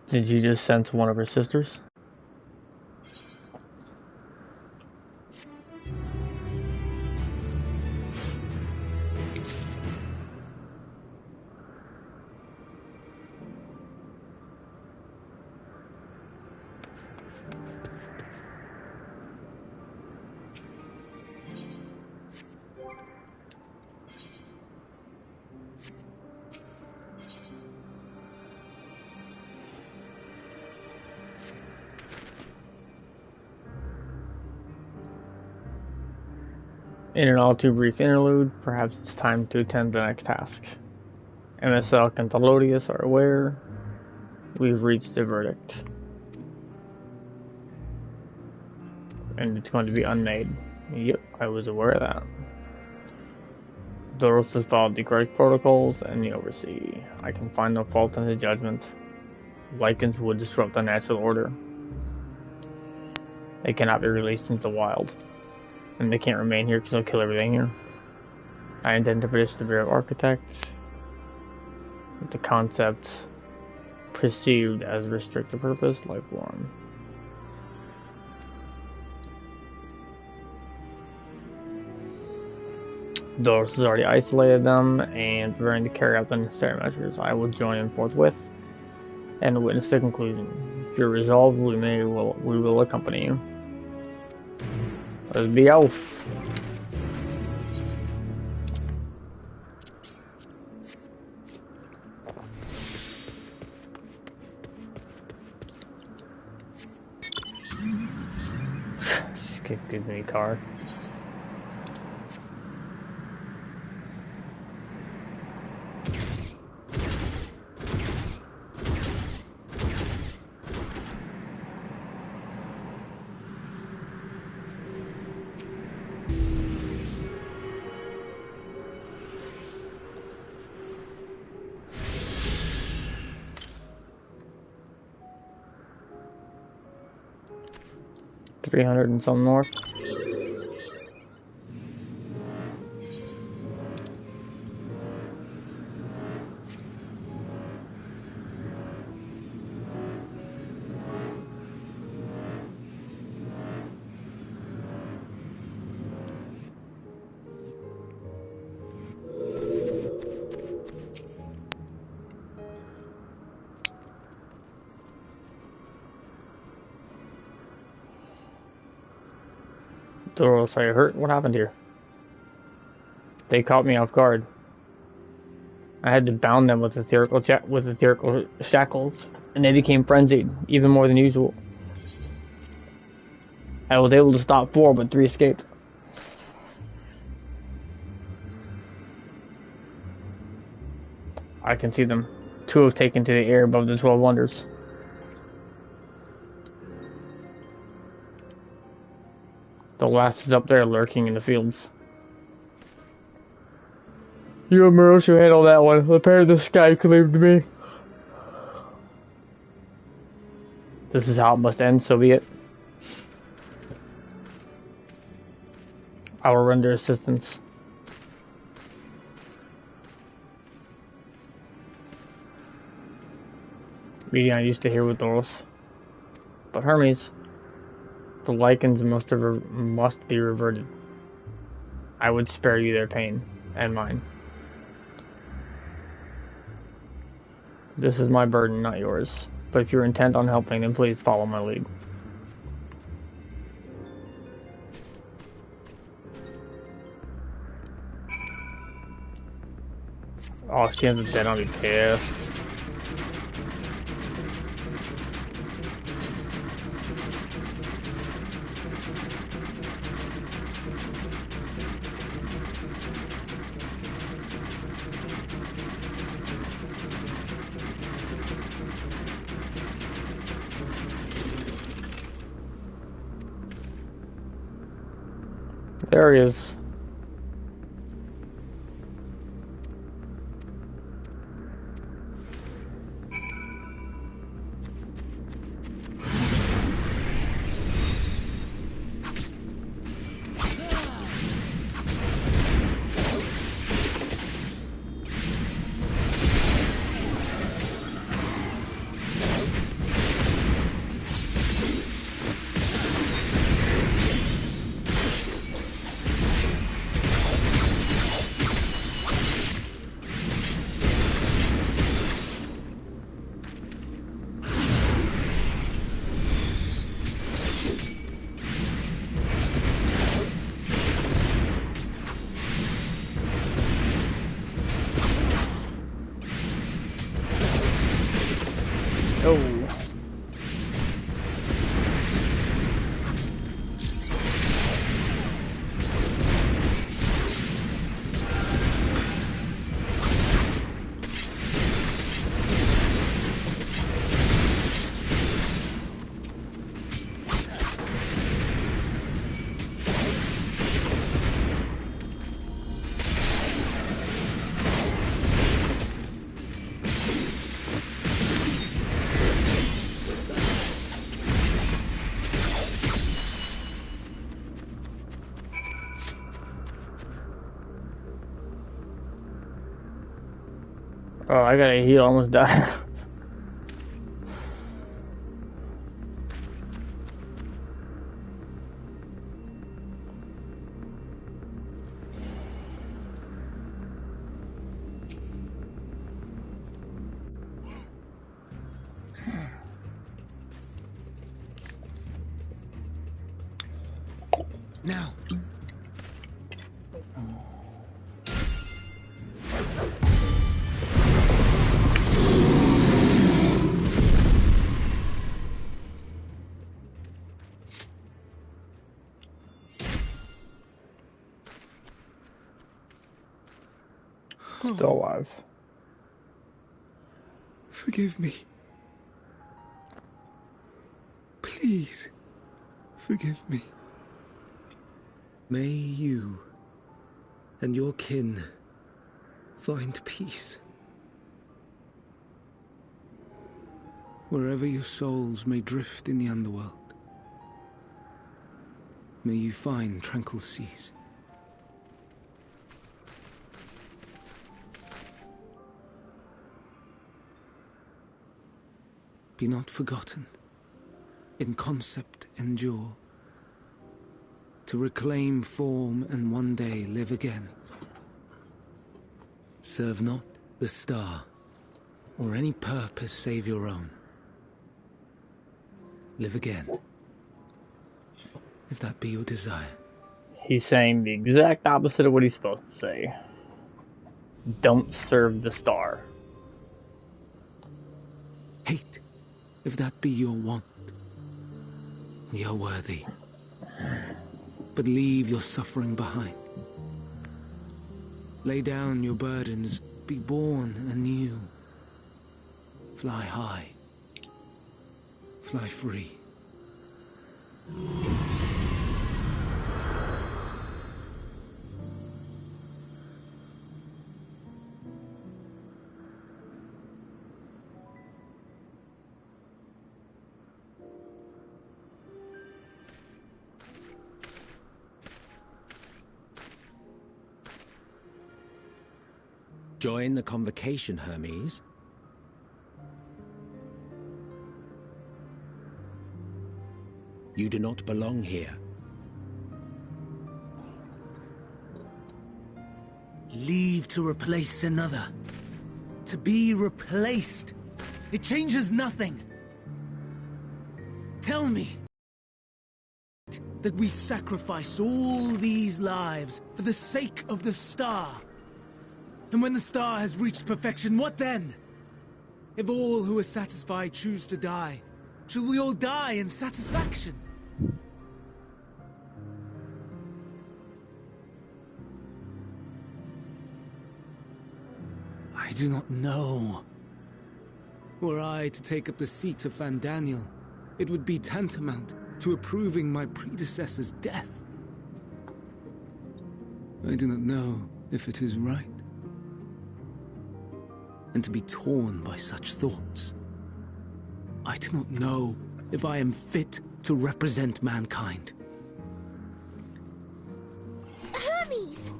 Did you just sense one of her sisters? In an all too brief interlude, perhaps it's time to attend the next task. MSL and Thelodius are aware. We've reached a verdict. And it's going to be unmade. Yep, I was aware of that. Doros has followed the correct protocols and the Oversee. I can find no fault in his judgment. Lycans would disrupt the natural order. They cannot be released into the wild. and they can't remain here because they'll kill everything here. I intend to produce the Bureau of Architects with the concept perceived as restricted purpose life form. Doris has already isolated them and preparing to carry out the necessary measures. I will join in forthwith and witness the conclusion. If you're resolved, we will accompany you. Let's be off. Give me a car. $300 and some north. Doros, are you hurt? What happened here? They caught me off guard. I had to bound them with etherical shackles, and they became frenzied, even more than usual. I was able to stop 4, but 3 escaped. I can see them. 2 have taken to the air above the 12 wonders. The last is up there lurking in the fields. You and Marosha handle that one. The pair in the sky claimed me. This is how it must end, so be it. I will render assistance. Meeting I used to hear with Doros. But Hermes, the lichens must be reverted. I would spare you their pain, and mine. This is my burden, not yours. But if you're intent on helping, then please follow my lead. Oh, she ends up dead, I'll be pissed. There he is. Oh. Bro, I gotta heal, almost die. Now. Still alive. Forgive me. Please, forgive me. May you and your kin find peace. Wherever your souls may drift in the underworld, may you find tranquil seas. Be not forgotten. In concept endure. To reclaim form and one day live again. Serve not the star, or any purpose save your own. Live again, if that be your desire. He's saying the exact opposite of what he's supposed to say. Don't serve the star. Hate, if that be your want. We are worthy. But leave your suffering behind. Lay down your burdens, be born anew. Fly high. Fly free. Join the convocation, Hermes. You do not belong here. Leave to replace another. To be replaced. It changes nothing. Tell me that we sacrifice all these lives for the sake of the star. And when the star has reached perfection, what then? If all who are satisfied choose to die, shall we all die in satisfaction? I do not know. Were I to take up the seat of Van Daniel, it would be tantamount to approving my predecessor's death. I do not know if it is right. And to be torn by such thoughts, I do not know if I am fit to represent mankind. Hermes!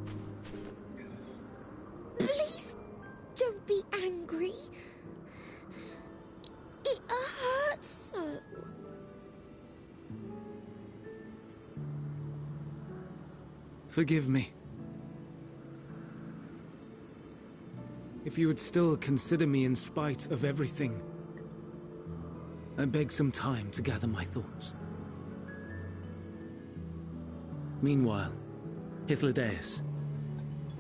Please don't be angry. It hurts so. Forgive me. If you would still consider me in spite of everything, I beg some time to gather my thoughts. Meanwhile, Hythlodaeus,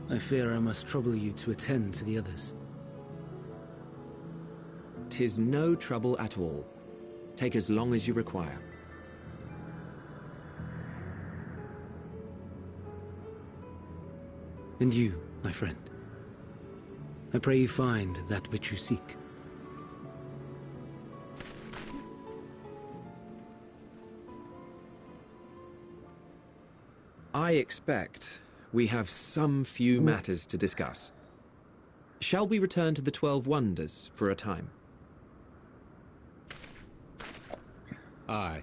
I fear I must trouble you to attend to the others. 'Tis no trouble at all. Take as long as you require. And you, my friend, I pray you find that which you seek. I expect we have some few matters to discuss. Shall we return to the 12 Wonders for a time? Aye.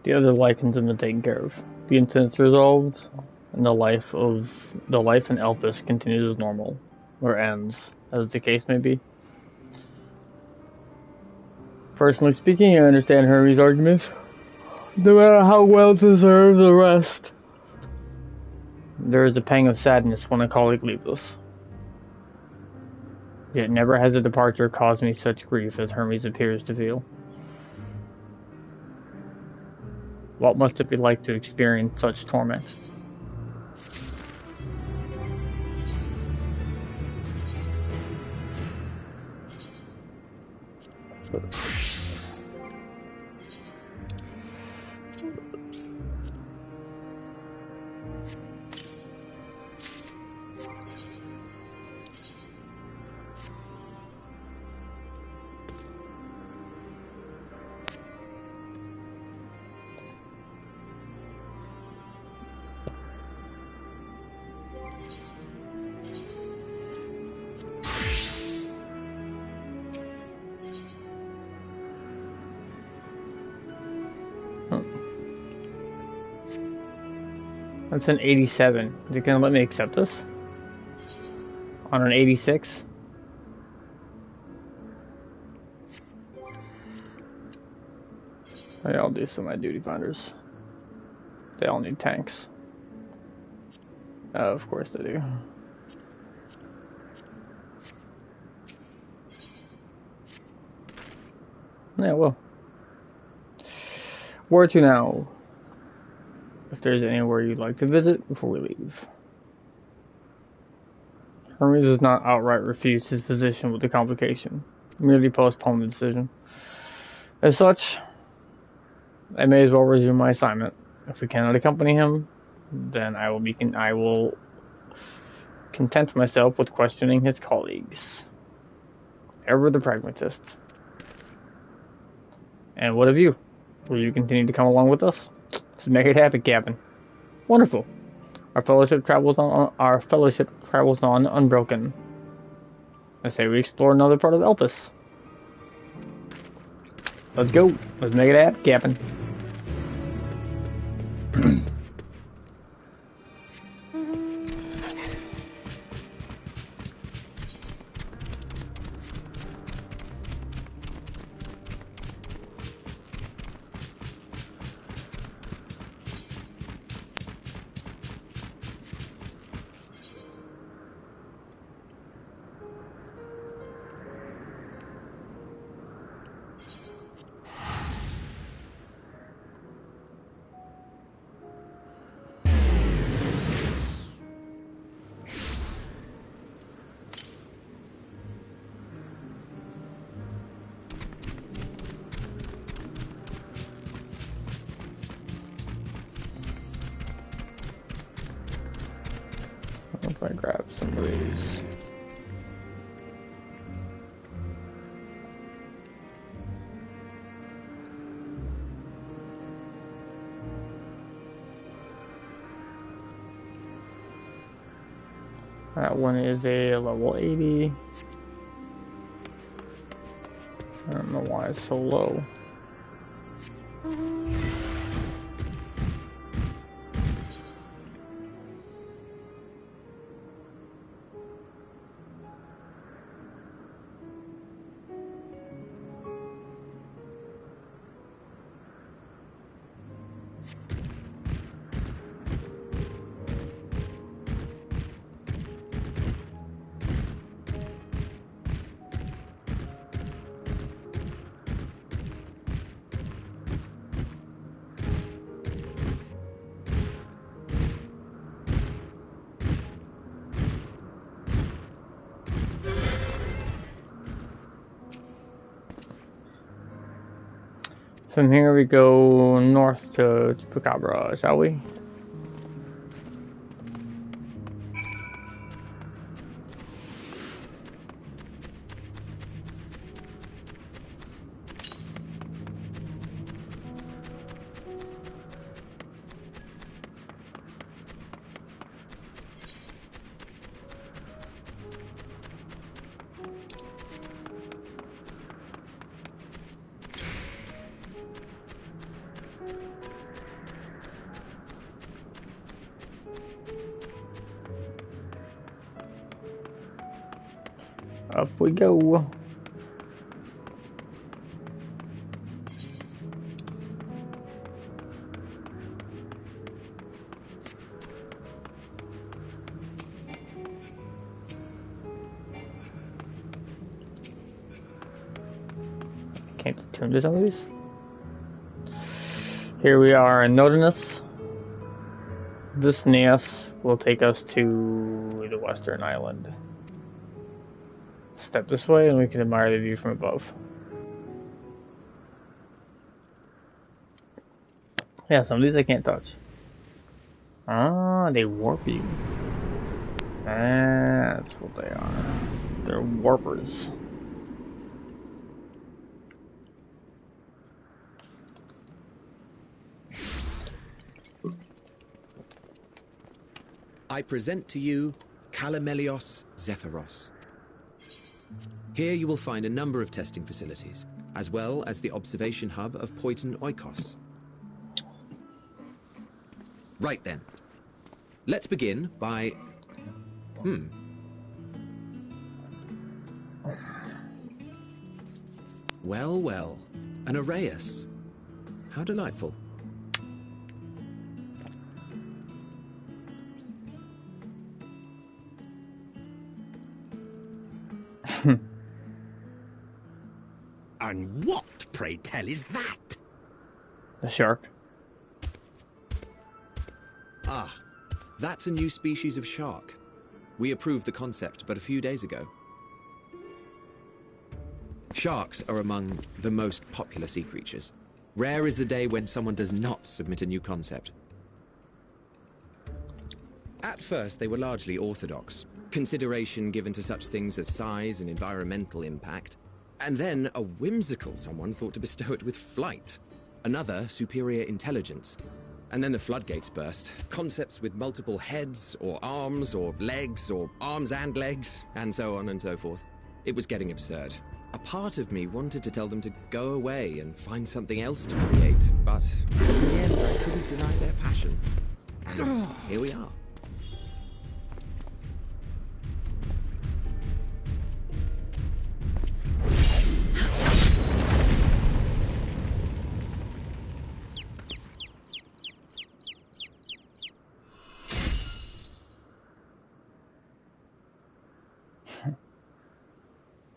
The other lichens have been taken care of. The incident's resolved, and the life in Elpis continues as normal, or ends, as the case may be. Personally speaking, I understand Hermes' arguments. No matter how well deserved the rest, there is a pang of sadness when a colleague leaves us. Yet never has a departure caused me such grief as Hermes appears to feel. What must it be like to experience such torment? That's an 87. Is it gonna let me accept this? On an 86? Yeah, I'll do some of my duty finders. They all need tanks. Of course they do. Yeah, well. Where to now? If there's anywhere you'd like to visit before we leave. Hermes does not outright refuse his position with the complication, merely postpone the decision. As such, I may as well resume my assignment. If we cannot accompany him, then I will content myself with questioning his colleagues. Ever the pragmatist. And what of you? Will you continue to come along with us? Let's make it happen, Captain. Wonderful. Our fellowship travels on unbroken. I say we explore another part of Elpis. Let's go. Let's make it happen, Captain. If I grab some of these. That one is a level 80. I don't know why it's so low. From here we go north to Chupacabra, shall we? Up we go. Can't tune to some of these. Here we are in Nordinus. This Neos will take us to the western island. Step this way and we can admire the view from above. Yeah, some of these I can't touch. Ah, they warp you. That's what they are. They're warpers. I present to you Calamelios Zephyros. Here you will find a number of testing facilities, as well as the observation hub of Poiton Oikos. Right then. Let's begin by... Well, well. An Arrhaeus. How delightful. And what, pray tell, is that? The shark. Ah, that's a new species of shark. We approved the concept but a few days ago. Sharks are among the most popular sea creatures. Rare is the day when someone does not submit a new concept. At first, they were largely orthodox, consideration given to such things as size and environmental impact, and then a whimsical someone thought to bestow it with flight, another superior intelligence. And then the floodgates burst. Concepts with multiple heads, or arms and legs, and so on and so forth. It was getting absurd. A part of me wanted to tell them to go away and find something else to create, but in the end I couldn't deny their passion. And here we are.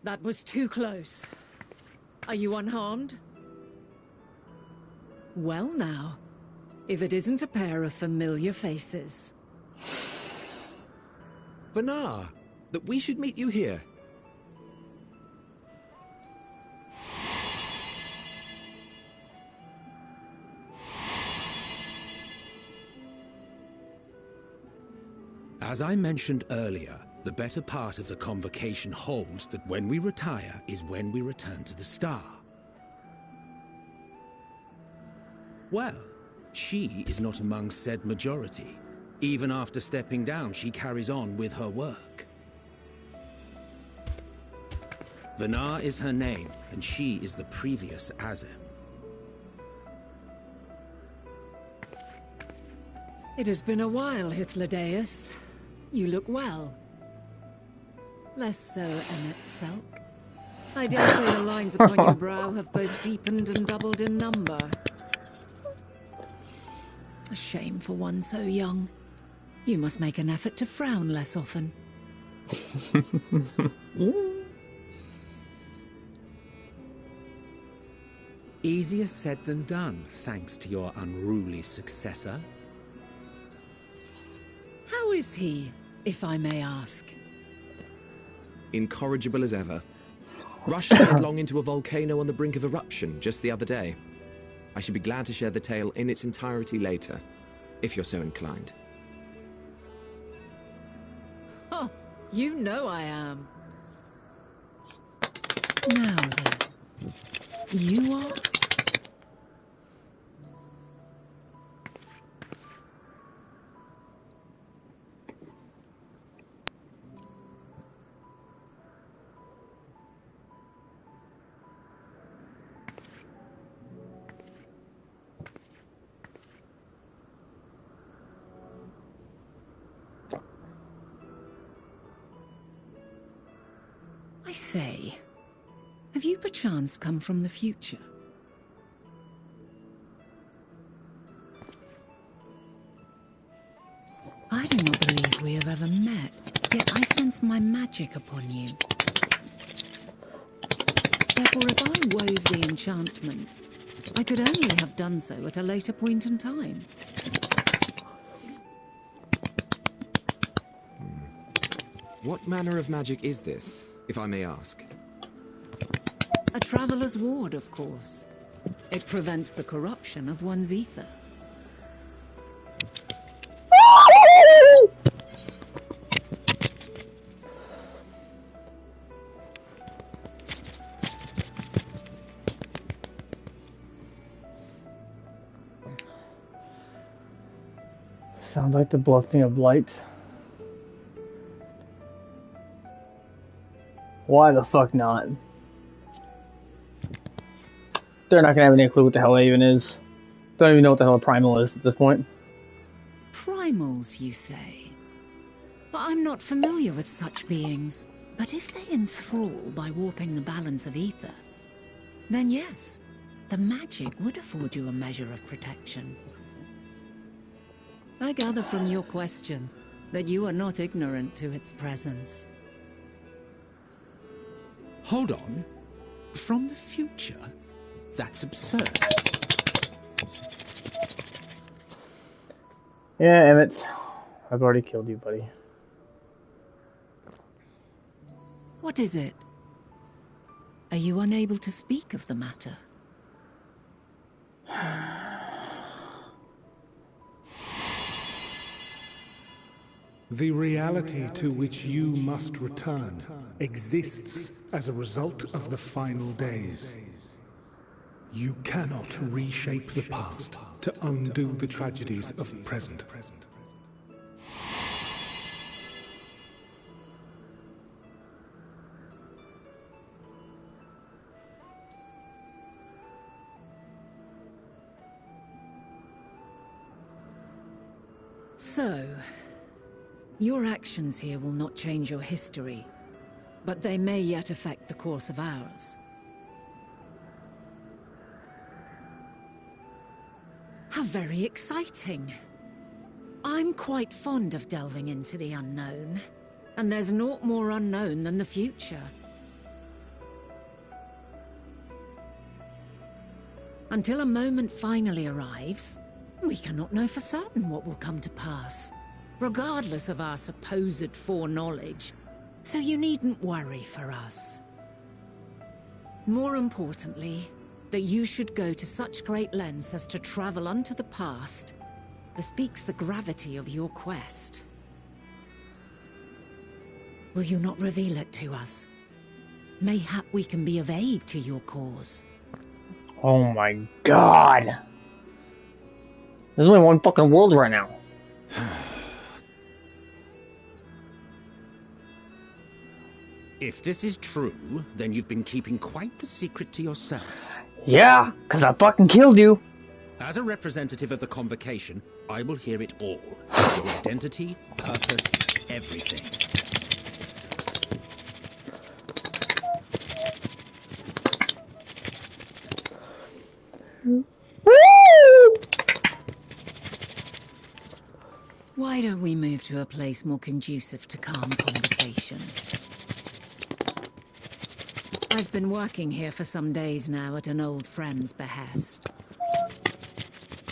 That was too close. Are you unharmed? Well now, if it isn't a pair of familiar faces. Vanar, that we should meet you here. As I mentioned earlier, the better part of the convocation holds that when we retire is when we return to the star. Well, she is not among said majority. Even after stepping down, she carries on with her work. Vanar is her name, and she is the previous Azem. It has been a while, Hythlodaeus. You look well. Less so, Emmet Selk. I dare say the lines upon your brow have both deepened and doubled in number. A shame for one so young. You must make an effort to frown less often. Easier said than done, thanks to your unruly successor. How is he, if I may ask? Incorrigible as ever. Rushed headlong into a volcano on the brink of eruption just the other day. I should be glad to share the tale in its entirety later, if you're so inclined. Oh, you know I am. Now then, you are... I say, have you perchance come from the future? I do not believe we have ever met, yet I sense my magic upon you. Therefore, if I wove the enchantment, I could only have done so at a later point in time. What manner of magic is this, if I may ask? A traveler's ward, of course. It prevents the corruption of one's ether. Sounds like the blessing of light. Why the fuck not? They're not gonna have any clue what the hell that even is. Don't even know what the hell a primal is at this point. Primals, you say? But I'm not familiar with such beings. But if they enthrall by warping the balance of ether, then yes, the magic would afford you a measure of protection. I gather from your question that you are not ignorant to its presence. Hold on. From the future? That's absurd. Yeah, Emmett. I've already killed you, buddy. What is it? Are you unable to speak of the matter? The reality to which you must return exists as a result of the final days. You cannot reshape the past to undo the tragedies of the present. So, your actions here will not change your history, but they may yet affect the course of ours. How very exciting. I'm quite fond of delving into the unknown, and there's naught more unknown than the future. Until a moment finally arrives, we cannot know for certain what will come to pass, regardless of our supposed foreknowledge, so you needn't worry for us. More importantly, that you should go to such great lengths as to travel unto the past bespeaks the gravity of your quest. Will you not reveal it to us? Mayhap we can be of aid to your cause. Oh my god! There's only one fucking world right now. If this is true, then you've been keeping quite the secret to yourself. Yeah, cause I fucking killed you. As a representative of the Convocation, I will hear it all. Your identity, purpose, everything. Why don't we move to a place more conducive to calm conversation? I've been working here for some days now at an old friend's behest.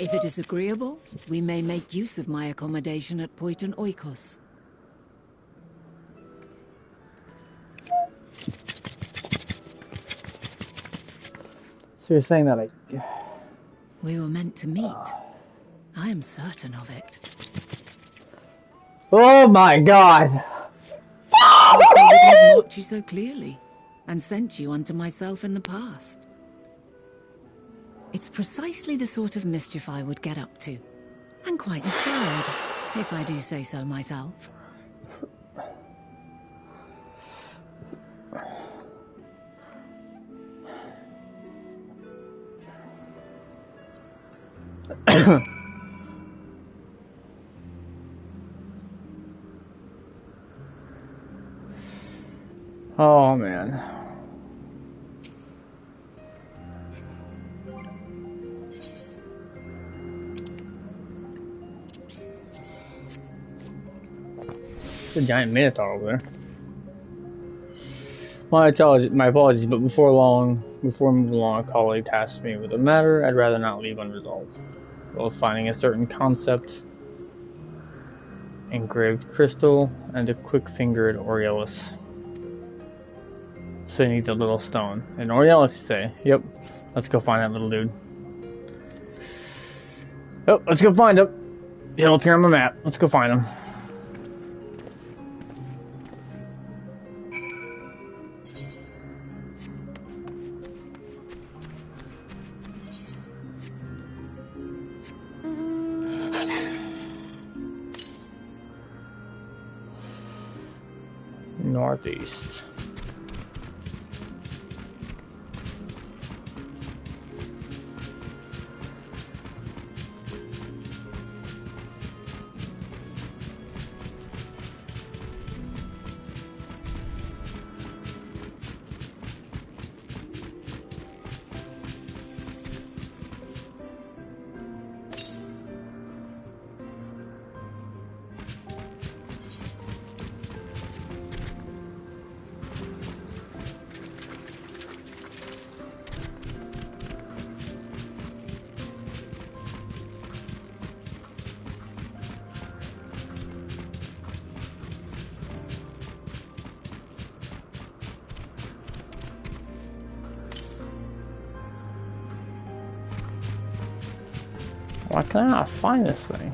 If it is agreeable, we may make use of my accommodation at Poiton Oikos. So you're saying that We were meant to meet. I am certain of it. Oh my god! I would have marked you so clearly, and sent you unto myself in the past. It's precisely the sort of mischief I would get up to, and quite inspired, if I do say so myself. Oh man. It's a giant minotaur over there. My apologies, but before moving along, a colleague tasked me with a matter I'd rather not leave unresolved. Well, as finding a certain concept, engraved crystal, and a quick-fingered Aureolus. So he needs a little stone. An Aureolus, you say? Yep. Let's go find that little dude. Oh, let's go find him. He'll appear on the map. Let's go find him. Northeast. Why can I not find this thing?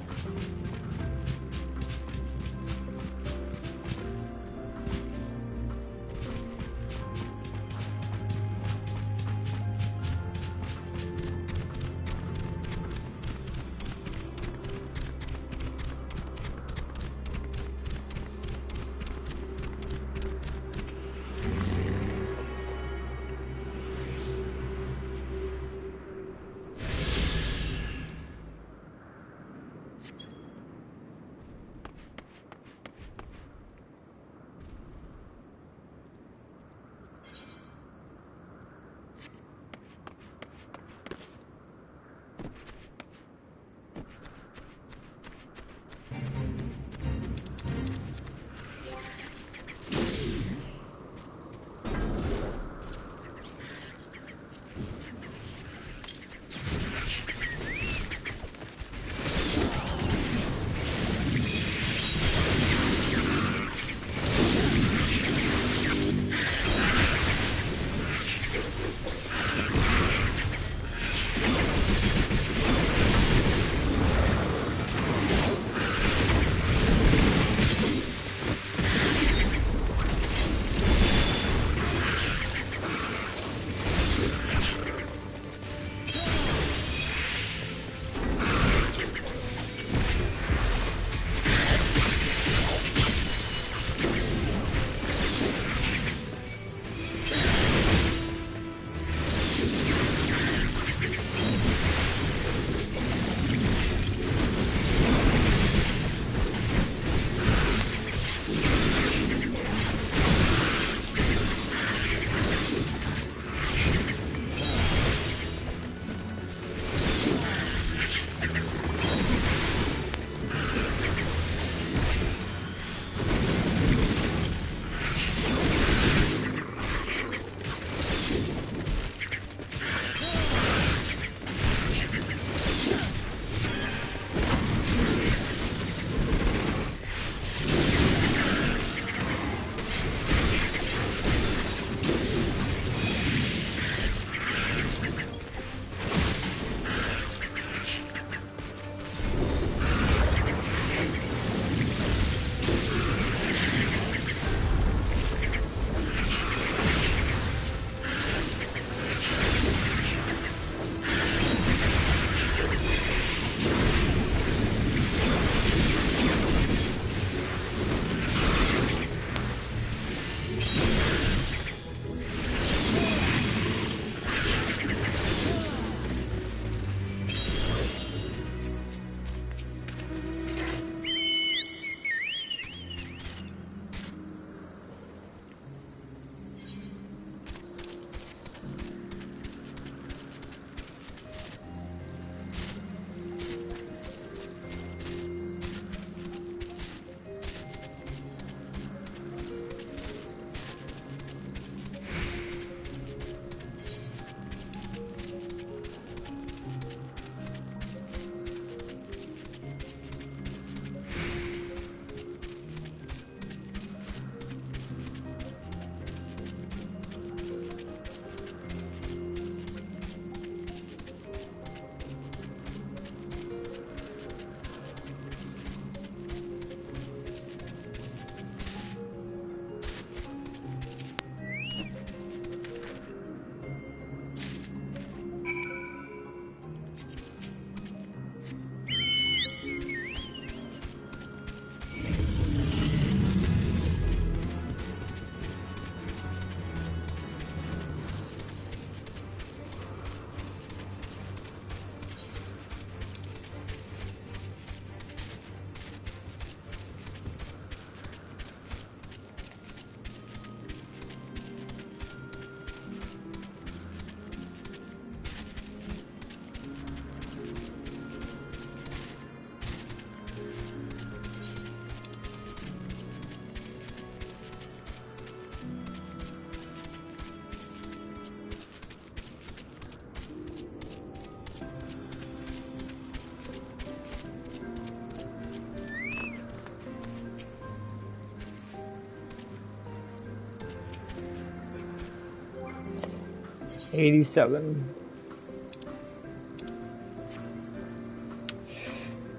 87.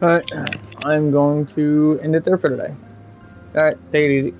Alright, I'm going to end it there for today. Alright, take it easy.